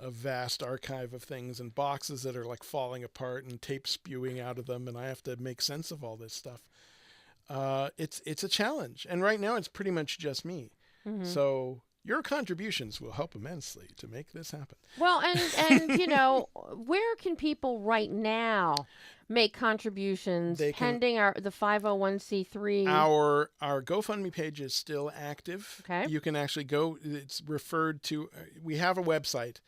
B: a vast archive of things and boxes that are like falling apart and tape spewing out of them, and I have to make sense of all this stuff. It's a challenge, and right now it's pretty much just me.
A: Mm-hmm.
B: So your contributions will help immensely to make this happen.
A: Well, and where can people right now make contributions
B: They can-
A: pending the 501c3?
B: Our GoFundMe page is still active.
A: Okay.
B: You can actually go. It's referred to. We have a website,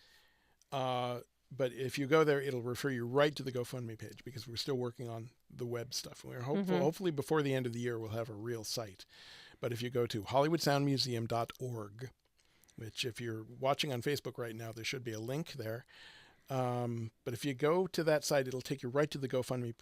B: but if you go there, it'll refer you right to the GoFundMe page because we're still working on the web stuff. We're hopeful. Hopefully, before the end of the year, we'll have a real site. But if you go to HollywoodSoundMuseum.org, which if you're watching on Facebook right now, there should be a link there. But if you go to that site, it'll take you right to the GoFundMe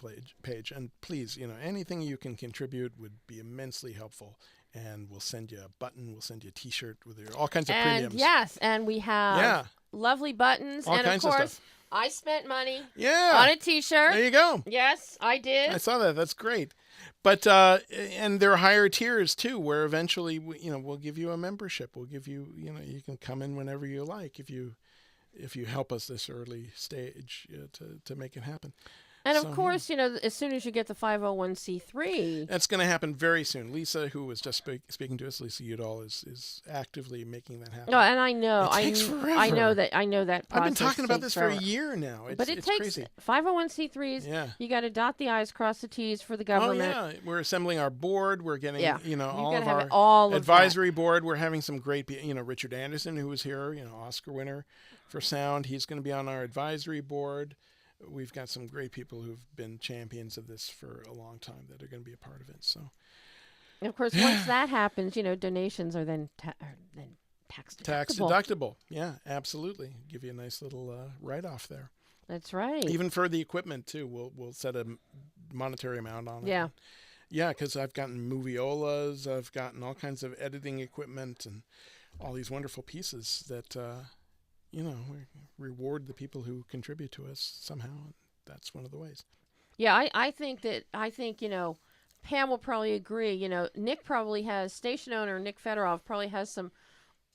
B: page. And please, anything you can contribute would be immensely helpful. And we'll send you a button. We'll send you a T-shirt with all kinds of
A: and
B: premiums.
A: yes, and we have
B: Yeah.
A: lovely buttons.
B: All
A: and of
B: kinds of
A: course,
B: stuff.
A: I spent money
B: Yeah.
A: on a T-shirt.
B: There you go.
A: Yes, I did.
B: I saw that. That's great. But and there are higher tiers too, where eventually we'll give you a membership. We'll give you you can come in whenever you like if you help us this early stage to make it happen.
A: And
B: So,
A: of course, as soon as you get the 501c3,
B: that's going to happen very soon. Lisa, who was just speaking to us, Lisa Udall, is actively making that happen.
A: oh, and I know,
B: It takes forever.
A: I know that process
B: I've been talking about
A: takes
B: this
A: forever.
B: for a year now.
A: But it
B: it's
A: takes
B: crazy.
A: 501c3s.
B: Yeah.
A: You got to dot the i's, cross the t's for the
B: Oh
A: government.
B: yeah, we're assembling our board. We're getting
A: Yeah.
B: all
A: gotta
B: of
A: have
B: our
A: all of
B: advisory board. We're having some great Richard Anderson, who was here, Oscar winner for sound. He's going to be on our advisory board. We've got some great people who've been champions of this for a long time that are going to be a part of it. So,
A: And of course, once that happens, donations are then tax deductible.
B: tax deductible. Yeah, absolutely. Give you a nice little write-off there.
A: That's right.
B: Even for the equipment too, we'll set a monetary amount on it.
A: Yeah.
B: Yeah, because I've gotten moviolas, I've gotten all kinds of editing equipment and all these wonderful pieces that we reward the people who contribute to us somehow. And that's one of the ways.
A: Yeah, I think Pam will probably agree. Nick probably has, station owner Nick Fedorov probably has some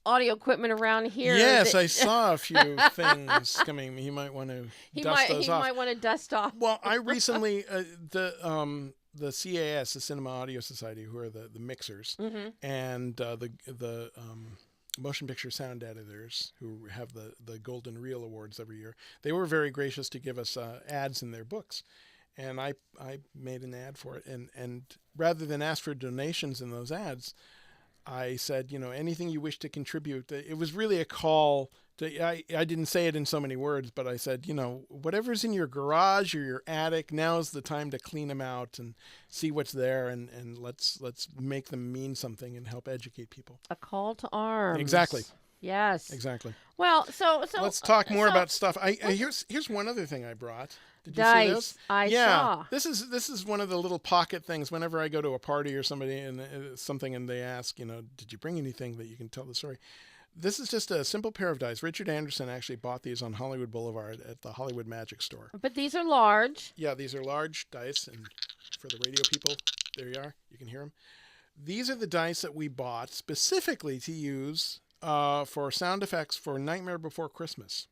A: audio equipment around here.
B: Yes,
A: that-
B: I saw a few things coming. He might want to dust those off.
A: He might want to dust off.
B: Well, I recently the CAS, the Cinema Audio Society, who are the mixers, and the motion picture sound editors who have the Golden Reel Awards every year. They were very gracious to give us ads in their books, and I made an ad for it. And rather than ask for donations in those ads, I said, anything you wish to contribute. It was really a call to, I didn't say it in so many words, but I said, whatever's in your garage or your attic, now's the time to clean them out and see what's there, and let's make them mean something and help educate people.
A: A call to arms.
B: Exactly.
A: Yes.
B: Exactly.
A: Well, so
B: let's talk more about stuff. Here's one other thing I brought. Did you
A: dice.
B: see this?
A: I
B: saw.
A: saw.
B: This is one of the little pocket things. Whenever I go to a party or somebody and something, and they ask, did you bring anything that you can tell the story? This is just a simple pair of dice. Richard Anderson actually bought these on Hollywood Boulevard at the Hollywood Magic Store.
A: But these are large.
B: Yeah, these are large dice, and for the radio people, there you are. You can hear them. These are the dice that we bought specifically to use for sound effects for Nightmare Before Christmas,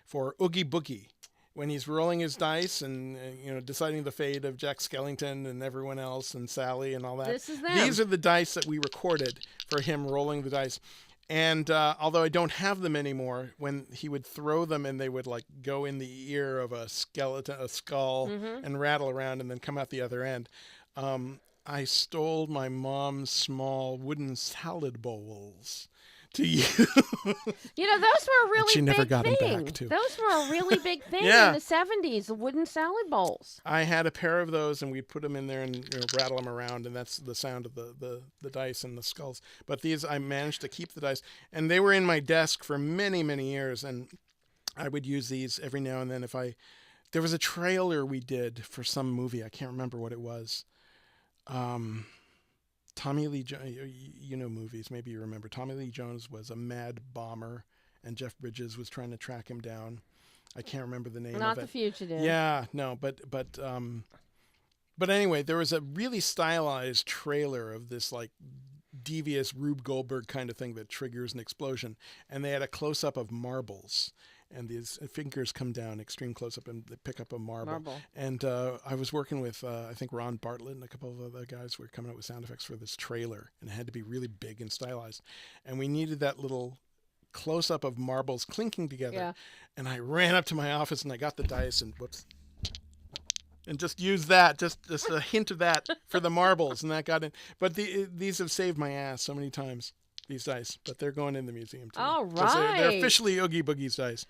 B: for Oogie Boogie, when he's rolling his dice and deciding the fate of Jack Skellington and everyone else and Sally and all that.
A: This is them.
B: These are the dice that we recorded for him rolling the dice. And although I don't have them anymore, when he would throw them and they would go in the ear of a skeleton, a skull, and rattle around and then come out the other end, I stole my mom's small wooden salad bowls to use.
A: Those were a really
B: she never
A: big
B: got them
A: thing.
B: back, too.
A: Those were a really big thing
B: Yeah.
A: in the 70s, the wooden salad bowls.
B: I had a pair of those, and we'd put them in there and rattle them around, and that's the sound of the dice and the skulls. But these, I managed to keep the dice, and they were in my desk for many, many years, and I would use these every now and then there was a trailer we did for some movie. I can't remember what it was. Tommy Lee Jones, movies, maybe you remember. Tommy Lee Jones was a mad bomber, and Jeff Bridges was trying to track him down. I can't remember the name of it.
A: Not The Fugitive.
B: Yeah, no, but anyway, there was a really stylized trailer of this devious Rube Goldberg kind of thing that triggers an explosion, and they had a close up of marbles. And these fingers come down, extreme close-up, and they pick up a marble. And I was working with, I think, Ron Bartlett and a couple of other guys were coming up with sound effects for this trailer. And it had to be really big and stylized. And we needed that little close-up of marbles clinking together.
A: Yeah.
B: And I ran up to my office, and I got the dice, and whoops. And just used that, just a hint of that for the marbles. And that got in. But these have saved my ass so many times. These dice, but they're going in the museum too.
A: All
B: 'Cause they're
A: right.
B: officially Oogie Boogie's dice.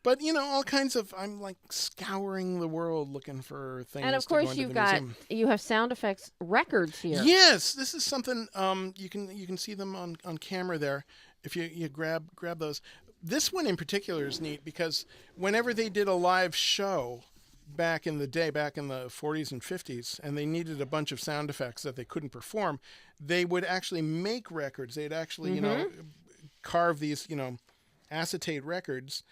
B: But all kinds of, I'm scouring the world looking for things.
A: And of
B: to go
A: course,
B: into the museum.
A: you have sound effects records here.
B: Yes, this is something you can see them on camera there. If you grab those. This one in particular is neat because whenever they did a live show back in the day, back in the 40s and 50s, and they needed a bunch of sound effects that they couldn't perform, they would actually make records. They'd actually, carve these, acetate records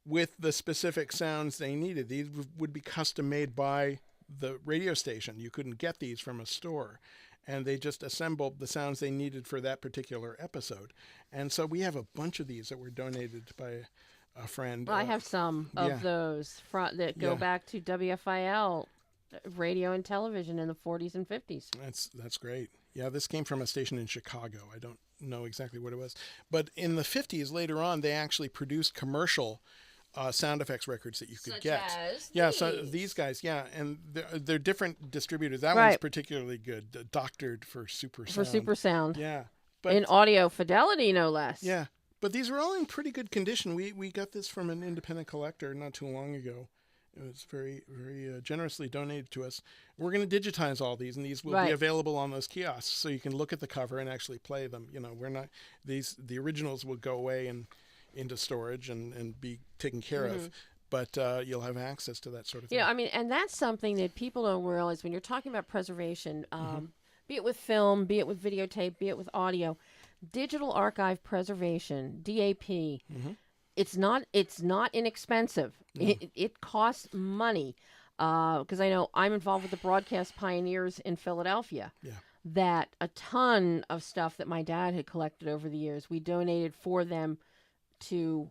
B: with the specific sounds they needed. These would be custom made by the radio station. You couldn't get these from a store. And they just assembled the sounds they needed for that particular episode. And so we have a bunch of these that were donated by a friend.
A: Well, I have some
B: yeah.
A: of those that go
B: Yeah.
A: back to WFIL radio and television in the 40s and 50s.
B: That's great. Yeah, this came from a station in Chicago. I don't know exactly what it was. But in the 50s, later on, they actually produced commercial sound effects records that you could get. Yeah, so these guys, yeah, and they're different distributors. That one's particularly good, doctored for super sound.
A: For super sound.
B: Yeah. But,
A: in audio fidelity, no less.
B: Yeah. But these were all in pretty good condition. We got this from an independent collector not too long ago. It was very, very generously donated to us. We're going to digitize all these, and these will be available on those kiosks, so you can look at the cover and actually play them. You know, we're not the originals will go away and into storage and be taken care of, but you'll have access to that sort of thing.
A: Yeah, I mean, and that's something that people don't realize when you're talking about preservation. Be it with film, be it with videotape, be it with audio, digital archive preservation (DAP). It's not inexpensive. No. It costs money because I know I'm involved with the Broadcast Pioneers in Philadelphia.
B: Yeah.
A: That a ton of stuff that my dad had collected over the years, we donated for them to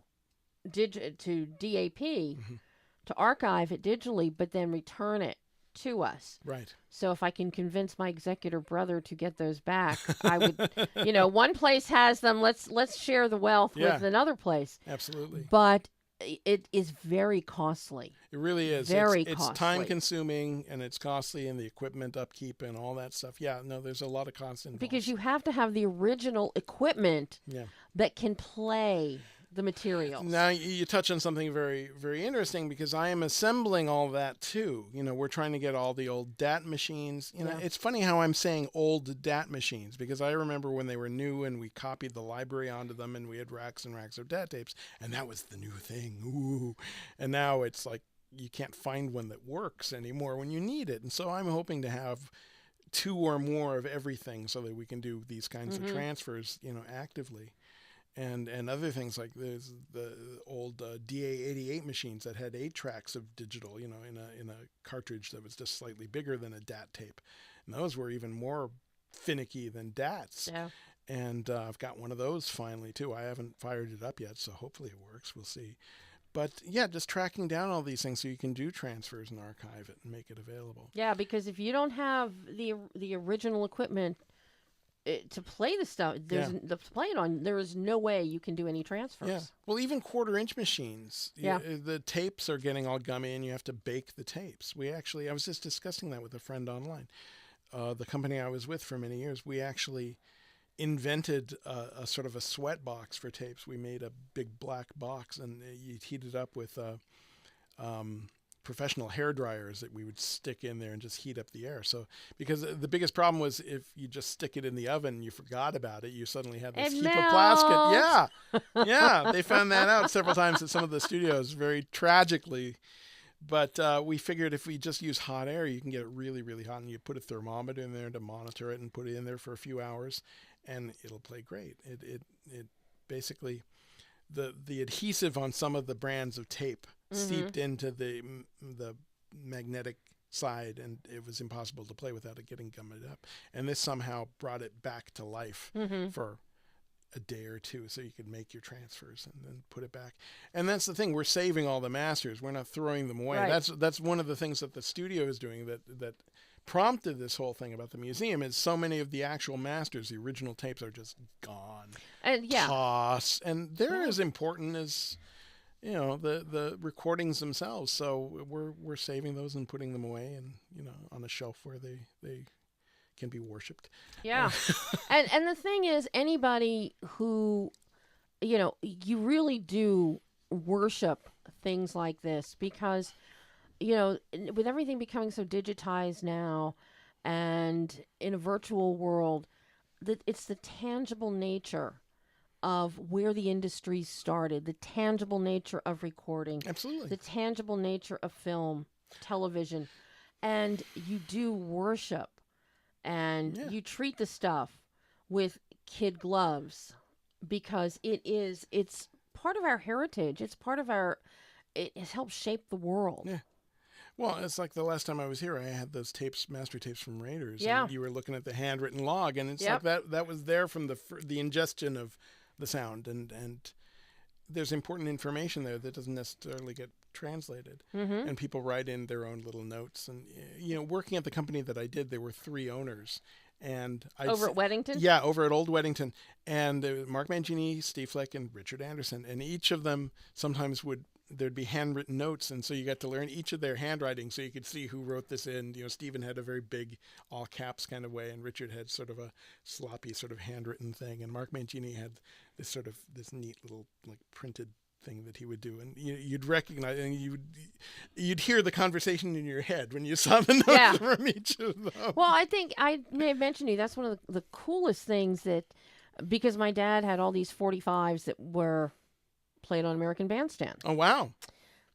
A: DAP to archive it digitally, but then return it to us.
B: Right.
A: So if I can convince my executor brother to get those back, I would, one place has them. Let's share the wealth with another place.
B: Absolutely.
A: But it is very costly.
B: It really is.
A: Very
B: costly. It's time consuming and it's costly, and the equipment upkeep and all that stuff. Yeah, no, there's a lot of cost involved.
A: Because you have to have the original equipment that can play the materials.
B: Now you touch on something very, very interesting, because I am assembling all that too. We're trying to get all the old DAT machines. It's funny how I'm saying old DAT machines, because I remember when they were new and we copied the library onto them and we had racks and racks of DAT tapes, and that was the new thing. Ooh. And now it's like you can't find one that works anymore when you need it. And so I'm hoping to have 2 or more of everything so that we can do these kinds of transfers, actively. And other things like there's the old DA88 machines that had 8 tracks of digital, in a cartridge that was just slightly bigger than a DAT tape. And those were even more finicky than DATs.
A: Yeah.
B: And I've got one of those finally too. I haven't fired it up yet, so hopefully it works. We'll see. But yeah, just tracking down all these things so you can do transfers and archive it and make it available.
A: Yeah, because if you don't have the original equipment to play the stuff, to play it on, there is no way you can do any transfers.
B: Yeah. Well, even 1/4-inch machines. Yeah. The tapes are getting all gummy, and you have to bake the tapes. I was just discussing that with a friend online. The company I was with for many years, we actually invented a sort of a sweat box for tapes. We made a big black box, and you'd heat it up with professional hair dryers that we would stick in there and just heat up the air. So, because the biggest problem was if you just stick it in the oven and you forgot about it, you suddenly had this heap of plastic. Yeah. Yeah. They found that out several times at some of the studios, very tragically. But we figured if we just use hot air, you can get it really, really hot, and you put a thermometer in there to monitor it and put it in there for a few hours, and it'll play great. It basically, the adhesive on some of the brands of tape seeped into the magnetic side, and it was impossible to play without it getting gummed up. And this somehow brought it back to life for a day or two, so you could make your transfers and then put it back. And that's the thing, we're saving all the masters. We're not throwing them away. Right. That's one of the things that the studio is doing that prompted this whole thing about the museum, is so many of the actual masters, the original tapes, are just gone.
A: And
B: toss. And they're as important as the recordings themselves. So we're saving those and putting them away, and on a shelf where they can be worshipped.
A: Yeah. and the thing is, anybody who you really do worship things like this, because with everything becoming so digitized now and in a virtual world, that it's the tangible nature of where the industry started, the tangible nature of recording.
B: Absolutely.
A: The tangible nature of film, television. And you do worship, and you treat the stuff with kid gloves, because it's part of our heritage. It's part of it has helped shape the world.
B: Yeah. Well, it's like the last time I was here, I had those master tapes from Raiders.
A: Yeah.
B: And you were looking at the handwritten log, and it's like that was there from the ingestion of the sound, and there's important information there that doesn't necessarily get translated, and people write in their own little notes. And working at the company that I did, there were 3 owners, and
A: Over at Weddington?
B: Yeah, over at Old Weddington, and there was Mark Mangini, Steve Flick, and Richard Anderson, and each of them sometimes there'd be handwritten notes, and so you got to learn each of their handwriting, so you could see who wrote this in. Stephen had a very big, all caps kind of way, and Richard had sort of a sloppy sort of handwritten thing, and Mark Mangini had this neat little like printed thing that he would do, and you'd recognize, and you'd hear the conversation in your head when you saw the notes from each of them.
A: Well, I think I may have mentioned to you that's one of the coolest things because my dad had all these 45s that were played on American Bandstand.
B: Oh, wow.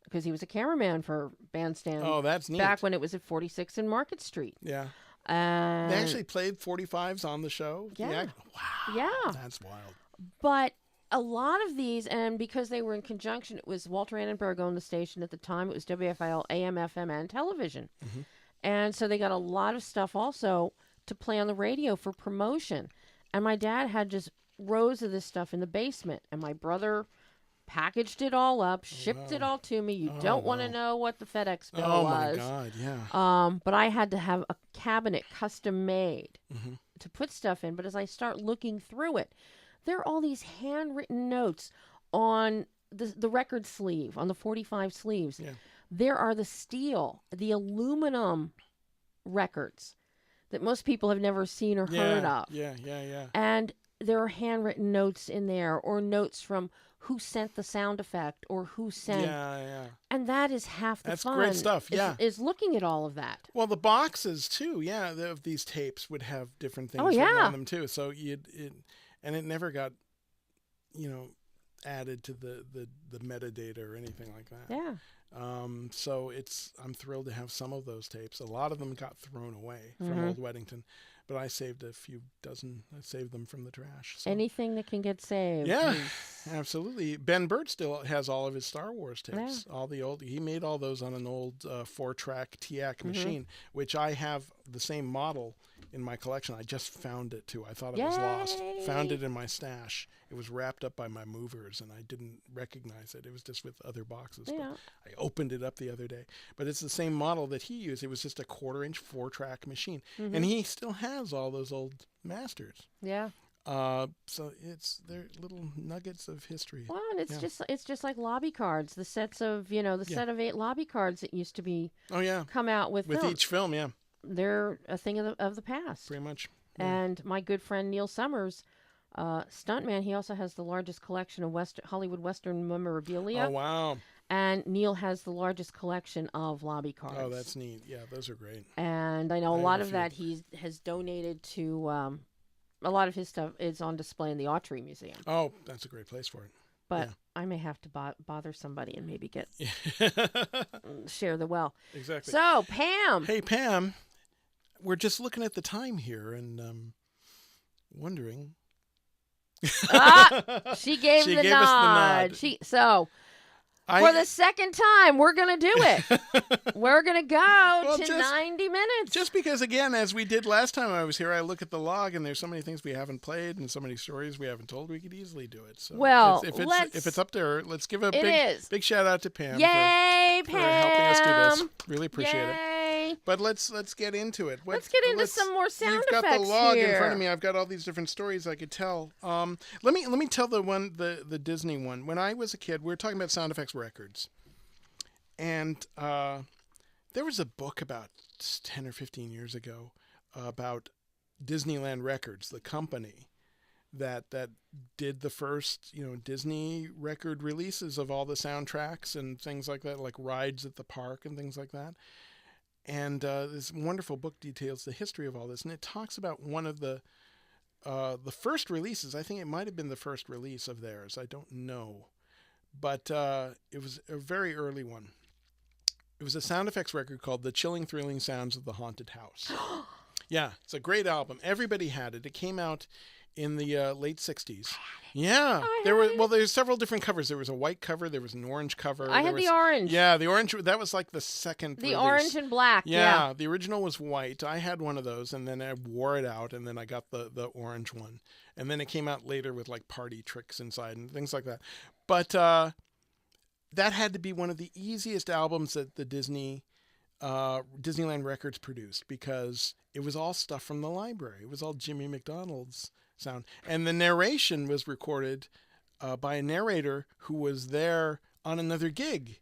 A: Because he was a cameraman for Bandstand.
B: Oh, that's neat.
A: Back when it was at 46 and Market Street.
B: Yeah.
A: And
B: they actually played 45s on the show?
A: Yeah.
B: Wow.
A: Yeah.
B: That's wild.
A: But a lot of these, and because they were in conjunction, it was Walter Annenberg owned the station at the time. It was WFIL, AM, FM, and television. Mm-hmm. And so they got a lot of stuff also to play on the radio for promotion. And my dad had just rows of this stuff in the basement. And my brother packaged it all up, shipped it all to me. You don't want to know what the FedEx bill was.
B: Oh, my God, yeah.
A: But I had to have a cabinet custom made to put stuff in. But as I start looking through it, there are all these handwritten notes on the record sleeve, on the 45 sleeves.
B: Yeah.
A: There are the steel, the aluminum records that most people have never seen or heard of.
B: Yeah.
A: And there are handwritten notes in there, or notes from who sent the sound effect, or who sent.
B: Yeah.
A: And that is half the fun.
B: That's great stuff, yeah.
A: Is looking at all of that.
B: Well, the boxes, too, of these tapes would have different things written on them, too. So and it never got, added to the metadata or anything like that.
A: Yeah.
B: So I'm thrilled to have some of those tapes. A lot of them got thrown away from Old Weddington, but I saved a few dozen. I saved them from the trash. So.
A: Anything that can get saved.
B: Yeah, absolutely. Ben Burt still has all of his Star Wars tapes. Yeah. He made all those on an old 4-track TIAC machine, which I have the same model in my collection. I just found it too. I thought it was lost. Found it in my stash. It was wrapped up by my movers, and I didn't recognize it. It was just with other boxes.
A: Yeah.
B: But I opened it up the other day. But it's the same model that he used. It was just a 1/4-inch 4-track machine, and he still has all those old masters.
A: Yeah.
B: So they're little nuggets of history.
A: Well, and it's just like lobby cards. The sets of set of 8 lobby cards that used to be come out with films.
B: Each film. Yeah.
A: They're a thing of the past.
B: Pretty much.
A: Yeah. And my good friend Neil Summers, stuntman, he also has the largest collection of Hollywood Western memorabilia.
B: Oh, wow.
A: And Neil has the largest collection of lobby cards.
B: Oh, that's neat. Yeah, those are great.
A: And I know a lot of that he has donated to, a lot of his stuff is on display in the Autry Museum.
B: Oh, that's a great place for it.
A: But I may have to bother somebody and maybe share the well.
B: Exactly.
A: So, Pam.
B: Hey, Pam. We're just looking at the time here and wondering.
A: She gave
B: us
A: the
B: the
A: nod.
B: nod.
A: For the second time, we're going to do it. We're going to go 90 minutes.
B: Just because, again, as we did last time I was here, I look at the log and there's so many things we haven't played and so many stories we haven't told, we could easily do it. So if it's up to her, let's give a big shout out to Pam.
A: Yay,
B: for
A: Pam.
B: helping us do this. Really appreciate it. But let's get into it.
A: Let's get into some more sound effects.
B: You've got the log
A: here
B: in front of me. I've got all these different stories I could tell. Let me tell the Disney one. When I was a kid, we were talking about sound effects records. And there was a book about 10 or 15 years ago about Disneyland Records, the company that did the first, Disney record releases of all the soundtracks and things like that, like rides at the park and things like that. And this wonderful book details the history of all this, and it talks about one of the first releases. I think it might have been the first release of theirs. I don't know, but it was a very early one. It was a sound effects record called "The Chilling, Thrilling Sounds of the Haunted House." Yeah, it's a great album. Everybody had it. It came out in the late 60s. Yeah. There's several different covers. There was a white cover. There was an orange cover.
A: I had the orange.
B: Yeah, the orange. That was like the second release.
A: Orange and black. Yeah.
B: The original was white. I had one of those, and then I wore it out, and then I got the orange one. And then it came out later with like party tricks inside and things like that. But that had to be one of the easiest albums that the Disneyland Records produced, because it was all stuff from the library. It was all Jimmy McDonald's sound. And the narration was recorded by a narrator who was there on another gig.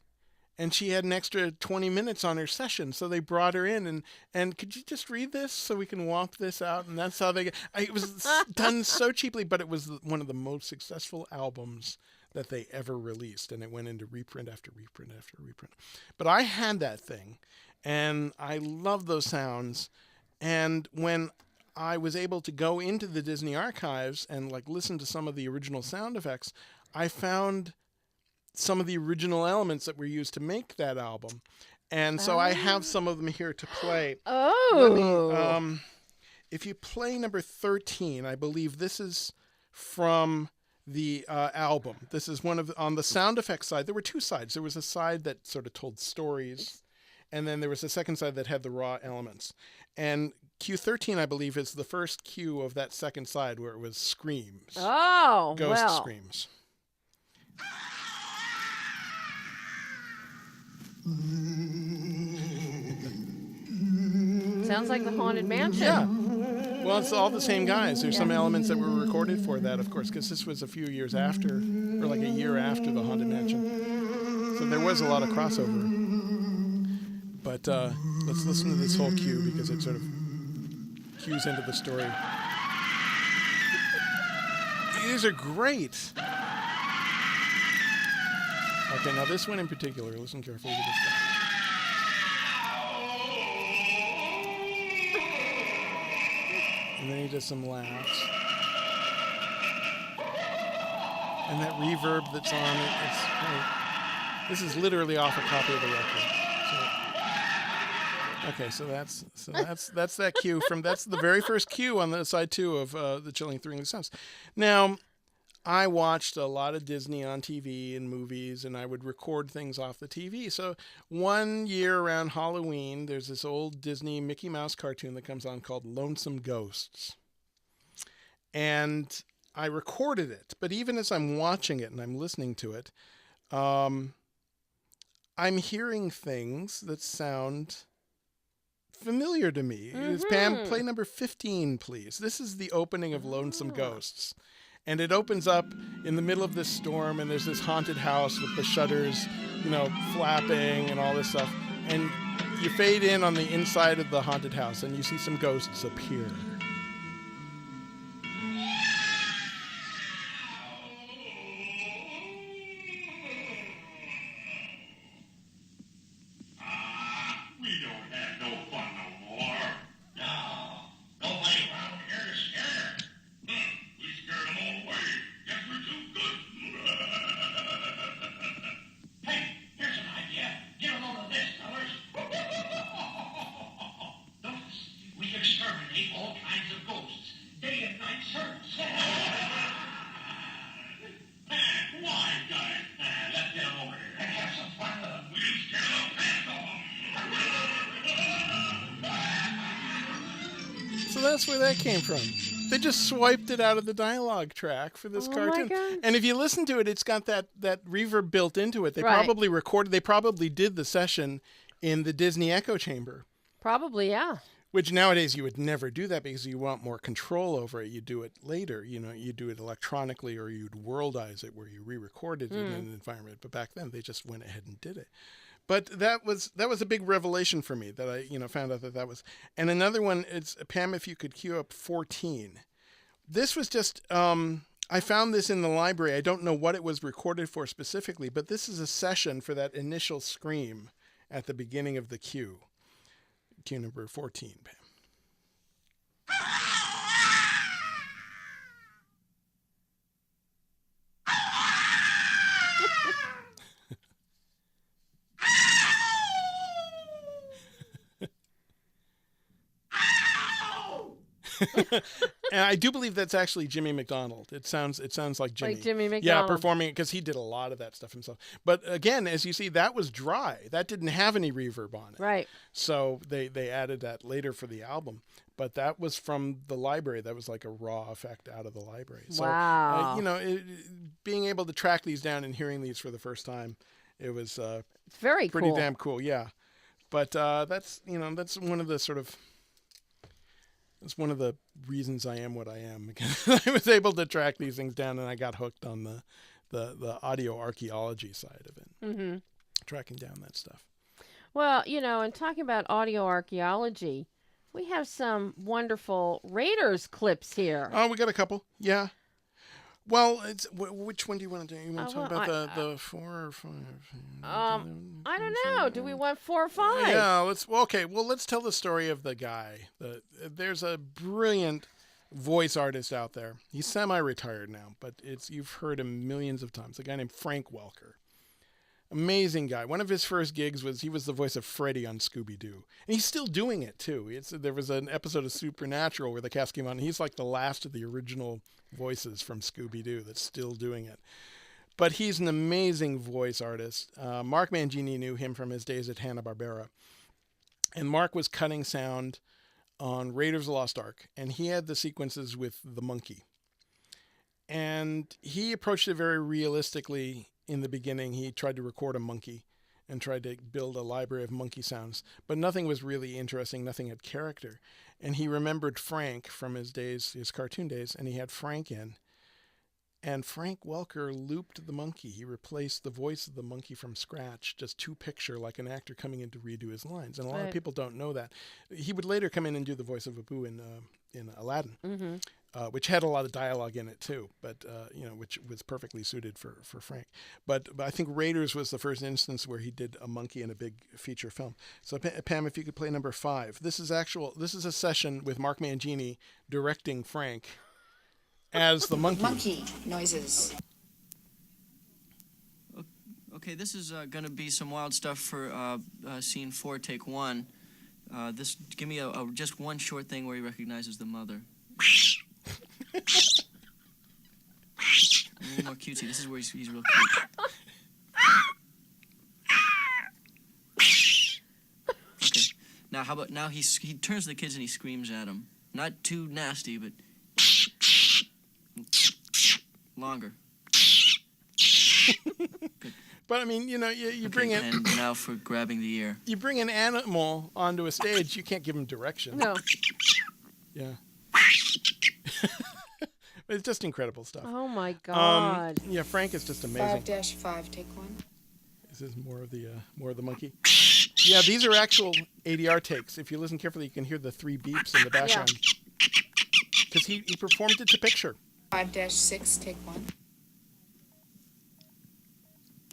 B: And she had an extra 20 minutes on her session, so they brought her in and could you just read this so we can walk this out? And that's how it was done so cheaply, but it was one of the most successful albums that they ever released, and it went into reprint after reprint after reprint. But I had that thing, and I love those sounds. And when I was able to go into the Disney archives and listen to some of the original sound effects, I found some of the original elements that were used to make that album. And so I have some of them here to play.
A: Oh.
B: If you play number 13, I believe this is from the album. This is on the sound effects side. There were two sides. There was a side that sort of told stories, and then there was a second side that had the raw elements. And Q13, I believe, is the first cue of that second side where it was screams.
A: Oh,
B: Ghost screams.
A: Sounds like the Haunted Mansion.
B: Yeah. Well, it's all the same guys. There's some elements that were recorded for that, of course, because this was a few years after, or a year after the Haunted Mansion. So there was a lot of crossover. But let's listen to this whole cue, because it sort of cues into the story. These are great. Okay, now this one in particular, listen carefully to this guy. And then he does some laughs. And that reverb that's on it, it's great. This is literally off a copy of the record. So that's that cue that's the very first cue on the side 2 of the Chilling Thrilling Sounds. Now, I watched a lot of Disney on TV and movies, and I would record things off the TV. So one year around Halloween, there's this old Disney Mickey Mouse cartoon that comes on called Lonesome Ghosts. And I recorded it. But even as I'm watching it and I'm listening to it, I'm hearing things that sound familiar to me. Pam, play number 15, please. This is the opening of Lonesome Ghosts. And it opens up in the middle of this storm, and there's this haunted house with the shutters, flapping and all this stuff. And you fade in on the inside of the haunted house, and you see some ghosts appear.
F: We don't have no fun no more. No, nobody around here is scared. We scared them all away. Guess we're too good. Hey, here's an idea. Get a load of this, fellas. Notice, we exterminate all kinds of ghosts, day and night service. Why, guys? Let's get them over here and have some fun with them. We'll scare the pants off them.
B: So that's where that came from. They just swiped it out of the dialogue track for this cartoon.
A: God.
B: And if you listen to it, it's got that reverb built into it. They
A: Right.
B: probably did the session in the Disney Echo Chamber.
A: Probably, yeah.
B: Which nowadays you would never do that because you want more control over it. You do it later, you do it electronically, or you'd worldize it where you re-record it in an environment. But back then they just went ahead and did it. But that was a big revelation for me that I found out that was. And another one is, Pam, if you could cue up 14. This was just I found this in the library. I don't know what it was recorded for specifically, but this is a session for that initial scream at the beginning of the cue. Cue number 14, Pam. And I do believe that's actually Jimmy McDonald. It sounds like Jimmy.
A: Like Jimmy McDonald.
B: Yeah, performing it, because he did a lot of that stuff himself. But again, as you see, that was dry. That didn't have any reverb on it.
A: Right.
B: So they added that later for the album. but that was from the library. That was like a raw effect out of the library. So,
A: Wow.
B: being able to track these down and hearing these for the first time, it was
A: It's very
B: pretty
A: cool.
B: damn cool. Yeah. But that's one of the sort of, it's one of the reasons I am what I am, because I was able to track these things down, and I got hooked on the audio archaeology side of it,
A: Mm-hmm.
B: tracking down that stuff.
A: Well, and talking about audio archaeology, we have some wonderful Raiders clips here.
B: Oh, we got a couple. Yeah. Well, which one do you want to do? You want to talk about the 4 or 5?
A: I don't know. Do we want 4 or 5?
B: Yeah, let's tell the story of the guy. There's a brilliant voice artist out there. He's semi-retired now, but you've heard him millions of times. A guy named Frank Welker. Amazing guy. One of his first gigs was he was the voice of Freddy on Scooby-Doo. And he's still doing it, too. There was an episode of Supernatural where the cast came on, and he's like the last of the original voices from Scooby-Doo that's still doing it. But he's an amazing voice artist. Mark Mangini knew him from his days at Hanna-Barbera. And Mark was cutting sound on Raiders of the Lost Ark, and he had the sequences with the monkey. And he approached it very realistically. In the beginning, he tried to record a monkey and tried to build a library of monkey sounds, but nothing was really interesting. Nothing had character. And he remembered Frank from his cartoon days, and he had Frank in. And Frank Welker looped the monkey. He replaced the voice of the monkey from scratch, just to picture like an actor coming in to redo his lines. And a lot of people don't know that. He would later come in and do the voice of Abu in Aladdin. Mm-hmm. Which had a lot of dialogue in it too, but which was perfectly suited for Frank. But I think Raiders was the first instance where he did a monkey in a big feature film. So Pam, if you could play number 5. This is a session with Mark Mangini directing Frank as the monkey.
G: Monkey noises.
H: Okay, this is going to be some wild stuff for scene 4, take 1. Give me just one short thing where he recognizes the mother. A little more cutesy. This is where he's real cute. Okay. Now, how about he turns to the kids and he screams at them. Not too nasty, but longer. Good.
B: But I mean, you bring in.
H: And now for grabbing the ear.
B: You bring an animal onto a stage, you can't give him direction.
A: No.
B: Yeah. It's just incredible stuff.
A: Oh my God.
B: Yeah, Frank is just amazing.
G: 5-5, take 1.
B: This is more of the monkey. Yeah, these are actual ADR takes. If you listen carefully, you can hear the 3 beeps in the background. Because he performed it to picture.
G: 5-6, take 1.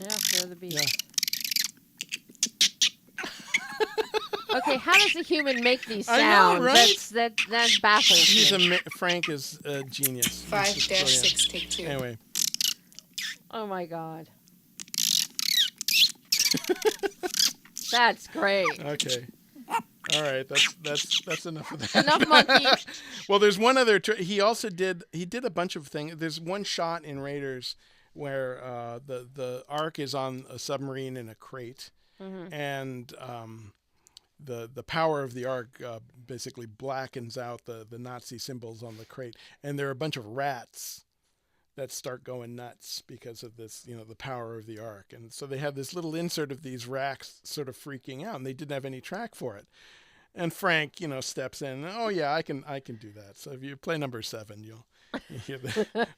A: Yeah, they're the beeps.
B: Yeah.
A: Okay, how does a human make these
B: I
A: sounds?
B: know, right?
A: That baffles me.
B: Frank is a genius.
G: 5-6, take 2.
B: Anyway.
A: Oh my God. That's great.
B: Okay. All right. That's enough of that.
A: Enough monkey.
B: Well, there's one other. He also did a bunch of things. There's one shot in Raiders where the Ark is on a submarine in a crate, and the power of the Ark basically blackens out the Nazi symbols on the crate, and there are a bunch of rats that start going nuts because of this, the power of the Ark. And so they have this little insert of these rats sort of freaking out, and they didn't have any track for it. And Frank, steps in. Oh yeah, I can do that. So if you play number 7, you'll hear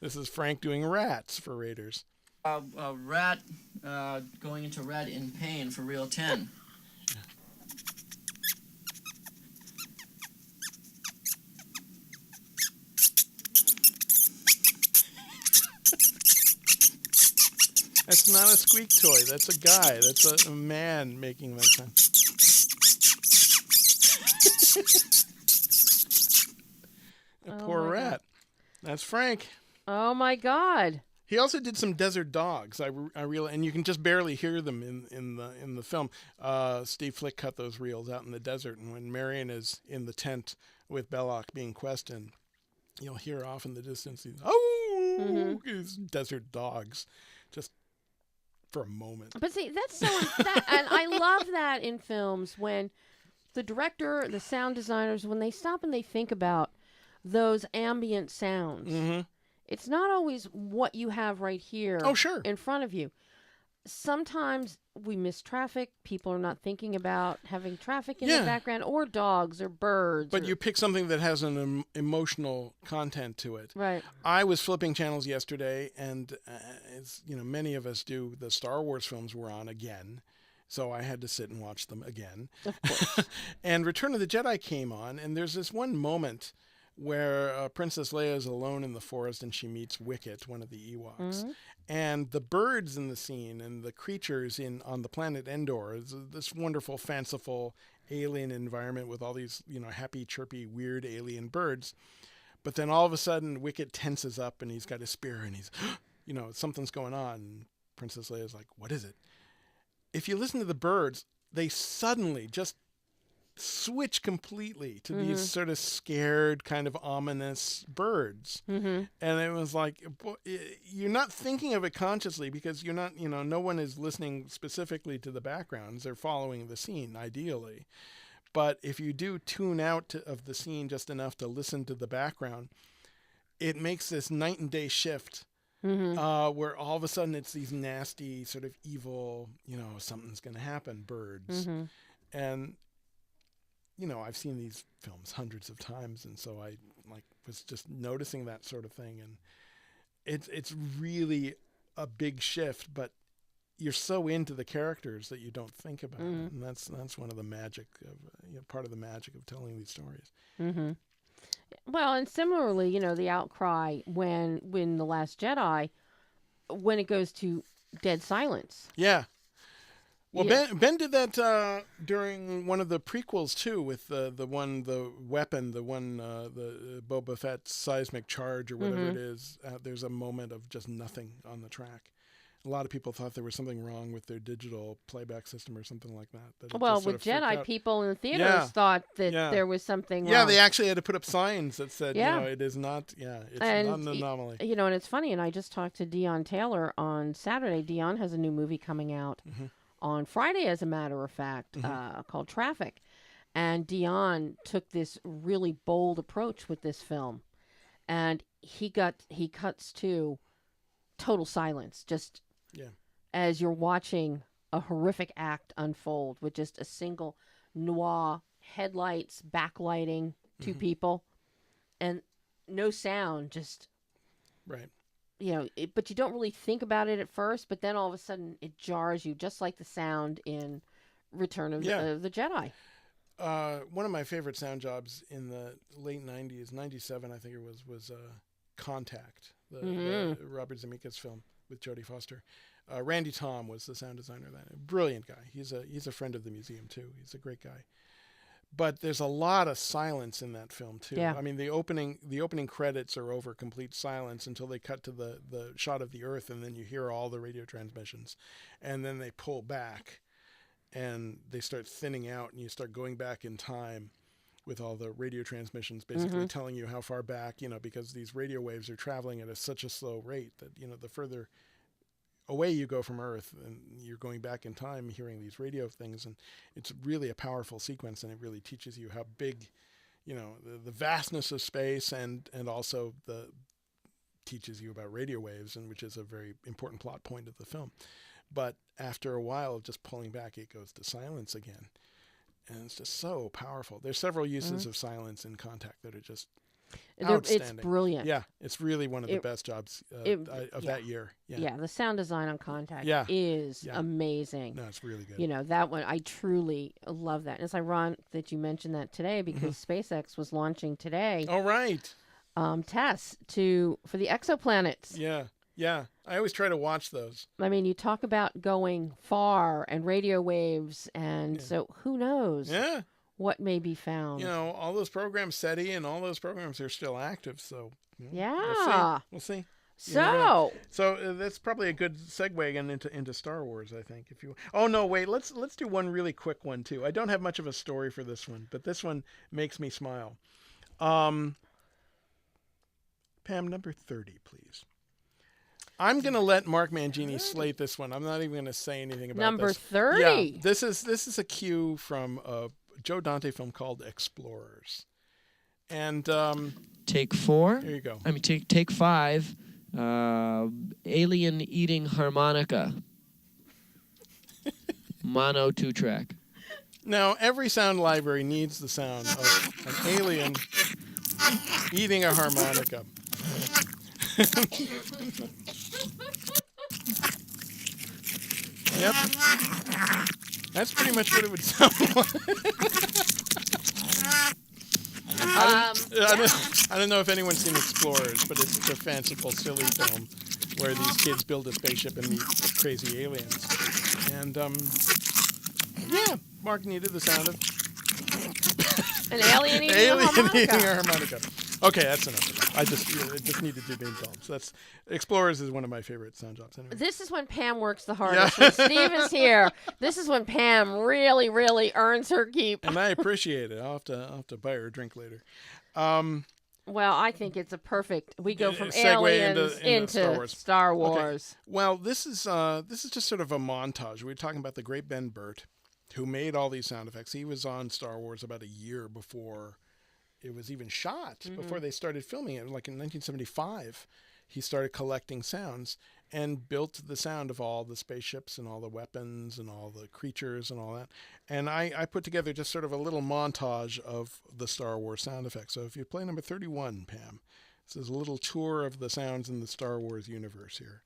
B: this is Frank doing rats for Raiders.
H: A rat going into rat in pain for reel 10.
B: That's not a squeak toy. That's a guy. That's a man making that sound. Poor rat. God. That's Frank.
A: Oh my God.
B: He also did some desert dogs. I realize, and you can just barely hear them in the film. Steve Flick cut those reels out in the desert, and when Marion is in the tent with Belloc being questioned, you'll hear off in the distance these desert dogs, just for a moment.
A: But see, that's so and I love that in films when the director, the sound designers, when they stop and they think about those ambient sounds, it's not always what you have right here in front of you. Sometimes we miss traffic. People are not thinking about having traffic in the background, or dogs or birds.
B: But you pick something that has an emotional content to it.
A: Right.
B: I was flipping channels yesterday, and as many of us do, the Star Wars films were on again. So I had to sit and watch them again.
A: Of course.
B: And Return of the Jedi came on, and there's this one moment where Princess Leia is alone in the forest and she meets Wicket, one of the Ewoks. And the birds in the scene and the creatures on the planet Endor is this wonderful, fanciful alien environment with all these, happy, chirpy, weird alien birds. But then all of a sudden, Wicket tenses up and he's got his spear and he's, something's going on. And Princess Leia's like, what is it? If you listen to the birds, they suddenly just switch completely to these sort of scared, kind of ominous birds. And it was like, you're not thinking of it consciously because you're not, no one is listening specifically to the backgrounds. They're following the scene, ideally. But if you do tune out of the scene just enough to listen to the background, it makes this night and day shift. Where all of a sudden it's these nasty, sort of evil, something's going to happen, birds. And I've seen these films hundreds of times, and so I was just noticing that sort of thing, and it's really a big shift, but you're so into the characters that you don't think about it, and that's one of the magic of part of the magic of telling these stories.
A: Well, and similarly, the outcry when The Last Jedi, when it goes to dead silence.
B: Yeah. Well, Ben did that during one of the prequels too, with the weapon, the Boba Fett's seismic charge or whatever it is. There's a moment of just nothing on the track. A lot of people thought there was something wrong with their digital playback system or something like that.
A: Well, with Jedi, people in the theaters thought that there was something wrong.
B: Yeah, they actually had to put up signs that said, it is not, it's not an anomaly.
A: And it's funny, and I just talked to Dion Taylor on Saturday. Dion has a new movie coming out on Friday, as a matter of fact, called Traffic. And Dion took this really bold approach with this film. And he cuts to total silence, just as you're watching a horrific act unfold with just a single noir, headlights, backlighting, two people, and no sound, just...
B: Right.
A: But you don't really think about it at first, but then all of a sudden it jars you, just like the sound in Return of the Jedi.
B: One of my favorite sound jobs in the late 90s, 97 I think it was Contact, the Robert Zemeckis film with Jodie Foster. Randy Tom was the sound designer of that. Brilliant guy. He's a friend of the museum too. He's a great guy. But there's a lot of silence in that film too.
A: Yeah.
B: I mean, the opening credits are over complete silence until they cut to the shot of the Earth, and then you hear all the radio transmissions, and then they pull back, and they start thinning out, and you start going back in time with all the radio transmissions basically telling you how far back, because these radio waves are traveling at such a slow rate that the further away you go from Earth, and you're going back in time hearing these radio things, and it's really a powerful sequence, and it really teaches you how big, the vastness of space, and also teaches you about radio waves, and which is a very important plot point of the film. But after a while of just pulling back, it goes to silence again, and it's just so powerful. There's several uses of silence in Contact that are just outstanding.
A: It's brilliant.
B: Yeah, it's really one of the best jobs of that year. Yeah,
A: the sound design on Contact is amazing.
B: No, it's really good.
A: That one, I truly love that. And it's ironic that you mentioned that today because SpaceX was launching today.
B: Oh, right.
A: Tests for the exoplanets.
B: Yeah. I always try to watch those.
A: I mean, you talk about going far and radio waves, and so who knows?
B: Yeah.
A: What may be found.
B: All those programs, SETI and all those programs are still active. So, we'll see.
A: So
B: that's probably a good segue again into Star Wars, I think. Oh no, wait, let's do one really quick one too. I don't have much of a story for this one, but this one makes me smile. Pam, number 30, please. I'm going to let Mark Mangini slate this one. I'm not even going to say anything about
A: number
B: this.
A: 30.
B: Yeah, this is a cue from Joe Dante film called Explorers. And
I: Take 4.
B: here you go.
I: I mean, take 5. Alien eating harmonica. Mono 2-track.
B: Now, every sound library needs the sound of an alien eating a harmonica. Yep. That's pretty much what it would sound like. I don't know if anyone's seen Explorers, but it's a fanciful, silly film where these kids build a spaceship and meet crazy aliens. And, yeah, Mark needed the sound of
A: An alien eating a harmonica.
B: eating a harmonica. Okay, that's enough. I just needed to name films. That's Explorers is one of my favorite sound jobs. Anyway.
A: This is when Pam works the hardest. When Steve is here, this is when Pam really, really earns her keep.
B: And I appreciate it. I'll have to buy her a drink later.
A: Well, I think it's a perfect. We go from
B: segue
A: aliens
B: into
A: Star
B: Okay.
A: Wars.
B: Well, this is just sort of a montage. We were talking about the great Ben Burt, who made all these sound effects. He was on Star Wars about a year before it was even shot, before they started filming it. Like in 1975, he started collecting sounds and built the sound of all the spaceships and all the weapons and all the creatures and all that. And I put together just sort of a little montage of the Star Wars sound effects. So if you play number 31, Pam, this is a little tour of the sounds in the Star Wars universe here.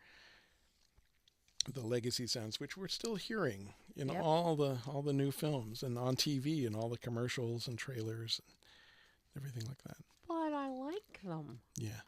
B: The legacy sounds, which we're still hearing in all the new films and on TV and all the commercials and trailers and everything like that.
A: But I like them.
B: Yeah.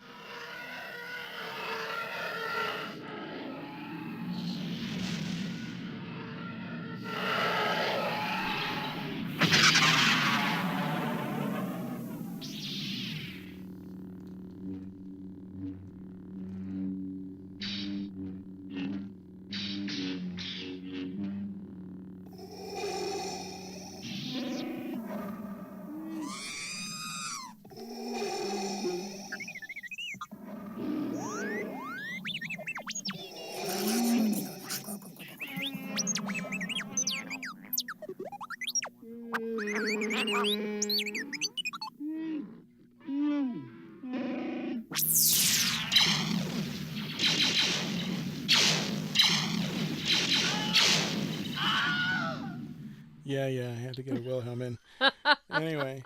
B: Yeah, I had to get a Wilhelm in. Anyway,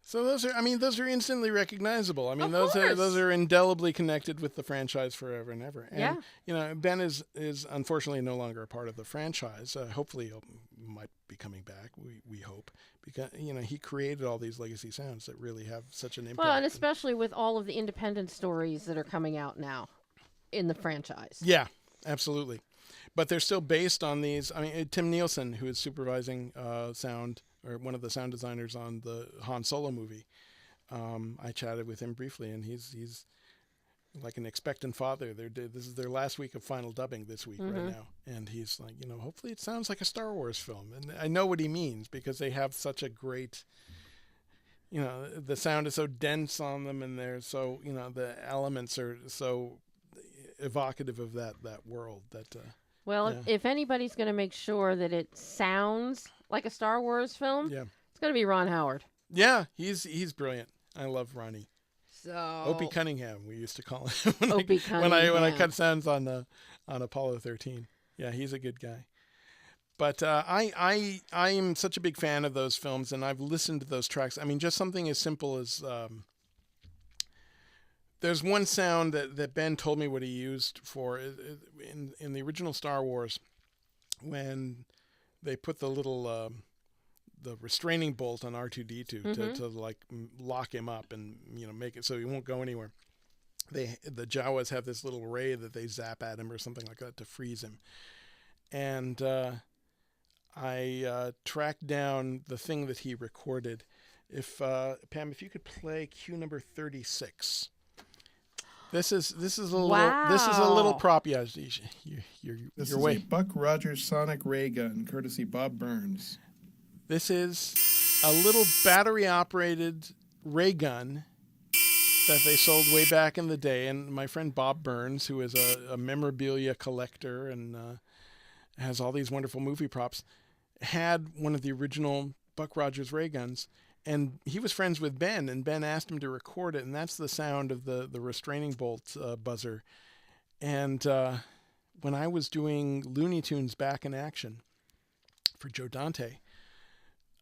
B: so those are instantly recognizable. I mean, those are indelibly connected with the franchise forever and ever. And Ben is unfortunately no longer a part of the franchise. Hopefully, he might be coming back. We hope, because he created all these legacy sounds that really have such an impact.
A: Well, and especially with all of the independent stories that are coming out now in the franchise.
B: Yeah, absolutely. But they're still based on these. I mean, Tim Nielsen, who is supervising sound, or one of the sound designers on the Han Solo movie, I chatted with him briefly, and he's like an expectant father. This is their last week of final dubbing this week right now, and he's like, hopefully it sounds like a Star Wars film. And I know what he means, because they have such a great, the sound is so dense on them, and they're so, the elements are so evocative of that world that.
A: Well, if anybody's going to make sure that it sounds like a Star Wars film, it's going to be Ron Howard.
B: Yeah, he's brilliant. I love Ronnie.
A: So
B: Opie Cunningham, we used to call him
A: Cunningham.
B: when I cut sounds on Apollo 13. Yeah, he's a good guy. But I am such a big fan of those films, and I've listened to those tracks. I mean, just something as simple as there's one sound that Ben told me what he used for in the original Star Wars, when they put the little the restraining bolt on R2-D2 to like lock him up and make it so he won't go anywhere. The Jawas have this little ray that they zap at him or something like that to freeze him. And I tracked down the thing that he recorded. If Pam, if you could play cue number 36. This is a little prop. Yeah, you're way.
J: Is a Buck Rogers sonic ray gun, courtesy Bob Burns.
B: This is a little battery-operated ray gun that they sold way back in the day. And my friend Bob Burns, who is a memorabilia collector and has all these wonderful movie props, had one of the original Buck Rogers ray guns, and he was friends with Ben, and Ben asked him to record it, and that's the sound of the restraining bolt buzzer. And when I was doing Looney Tunes Back in Action for Joe Dante,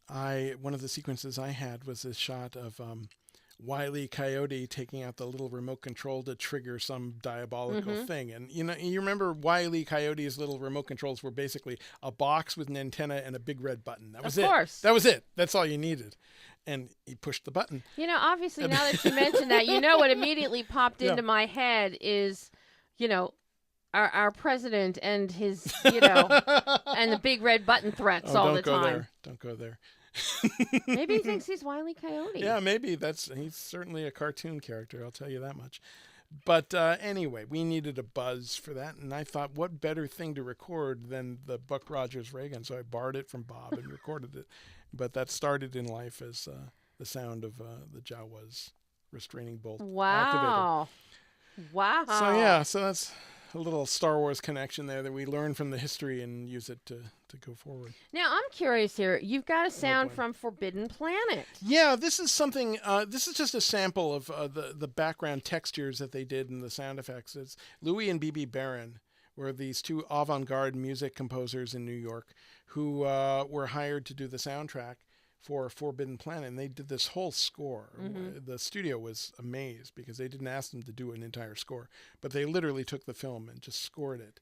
B: one of the sequences I had was this shot of Wile E. Coyote taking out the little remote control to trigger some diabolical thing. And you remember Wile E. Coyote's little remote controls were basically a box with an antenna and a big red button. That was it. Of course. That was it. That's all you needed. And he pushed the button.
A: Obviously, now that you mentioned that, what immediately popped into my head is, our president and his, and the big red button threats all the time.
B: Don't go there.
A: Maybe he thinks he's Wile E. Coyote.
B: Yeah, maybe he's certainly a cartoon character. I'll tell you that much. But anyway, we needed a buzz for that, and I thought, what better thing to record than the Buck Rogers ray gun? So I borrowed it from Bob and recorded it. But that started in life as the sound of the Jawas restraining bolt activator.
A: Wow.
B: So that's a little Star Wars connection there that we learn from the history and use it to go forward.
A: Now, I'm curious here. You've got a sound from Forbidden Planet.
B: Yeah, this is something, this is just a sample of the background textures that they did in the sound effects. It's Louis and B.B. Barron were these two avant-garde music composers in New York who were hired to do the soundtrack for Forbidden Planet, and they did this whole score. The studio was amazed because they didn't ask them to do an entire score, but they literally took the film and just scored it.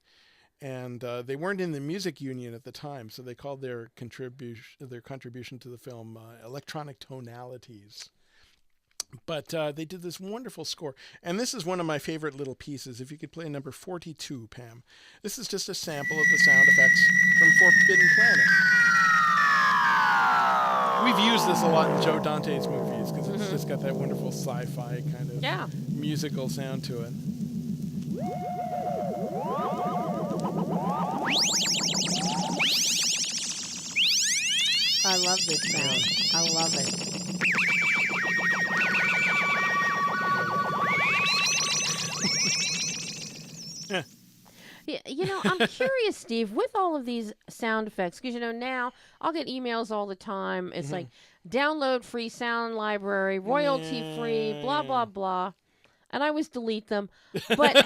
B: And they weren't in the music union at the time, so they called their contribution to the film electronic tonalities. But they did this wonderful score. And this is one of my favorite little pieces. If you could play number 42, Pam. This is just a sample of the sound effects from Forbidden Planet. We've used this a lot in Joe Dante's movies because it's just got that wonderful sci-fi kind of musical sound to it.
A: I love this sound. I love it. Yeah, I'm curious, Steve, with all of these sound effects, because, now I'll get emails all the time. It's like, download free sound library, royalty free, blah, blah, blah. And I always delete them. But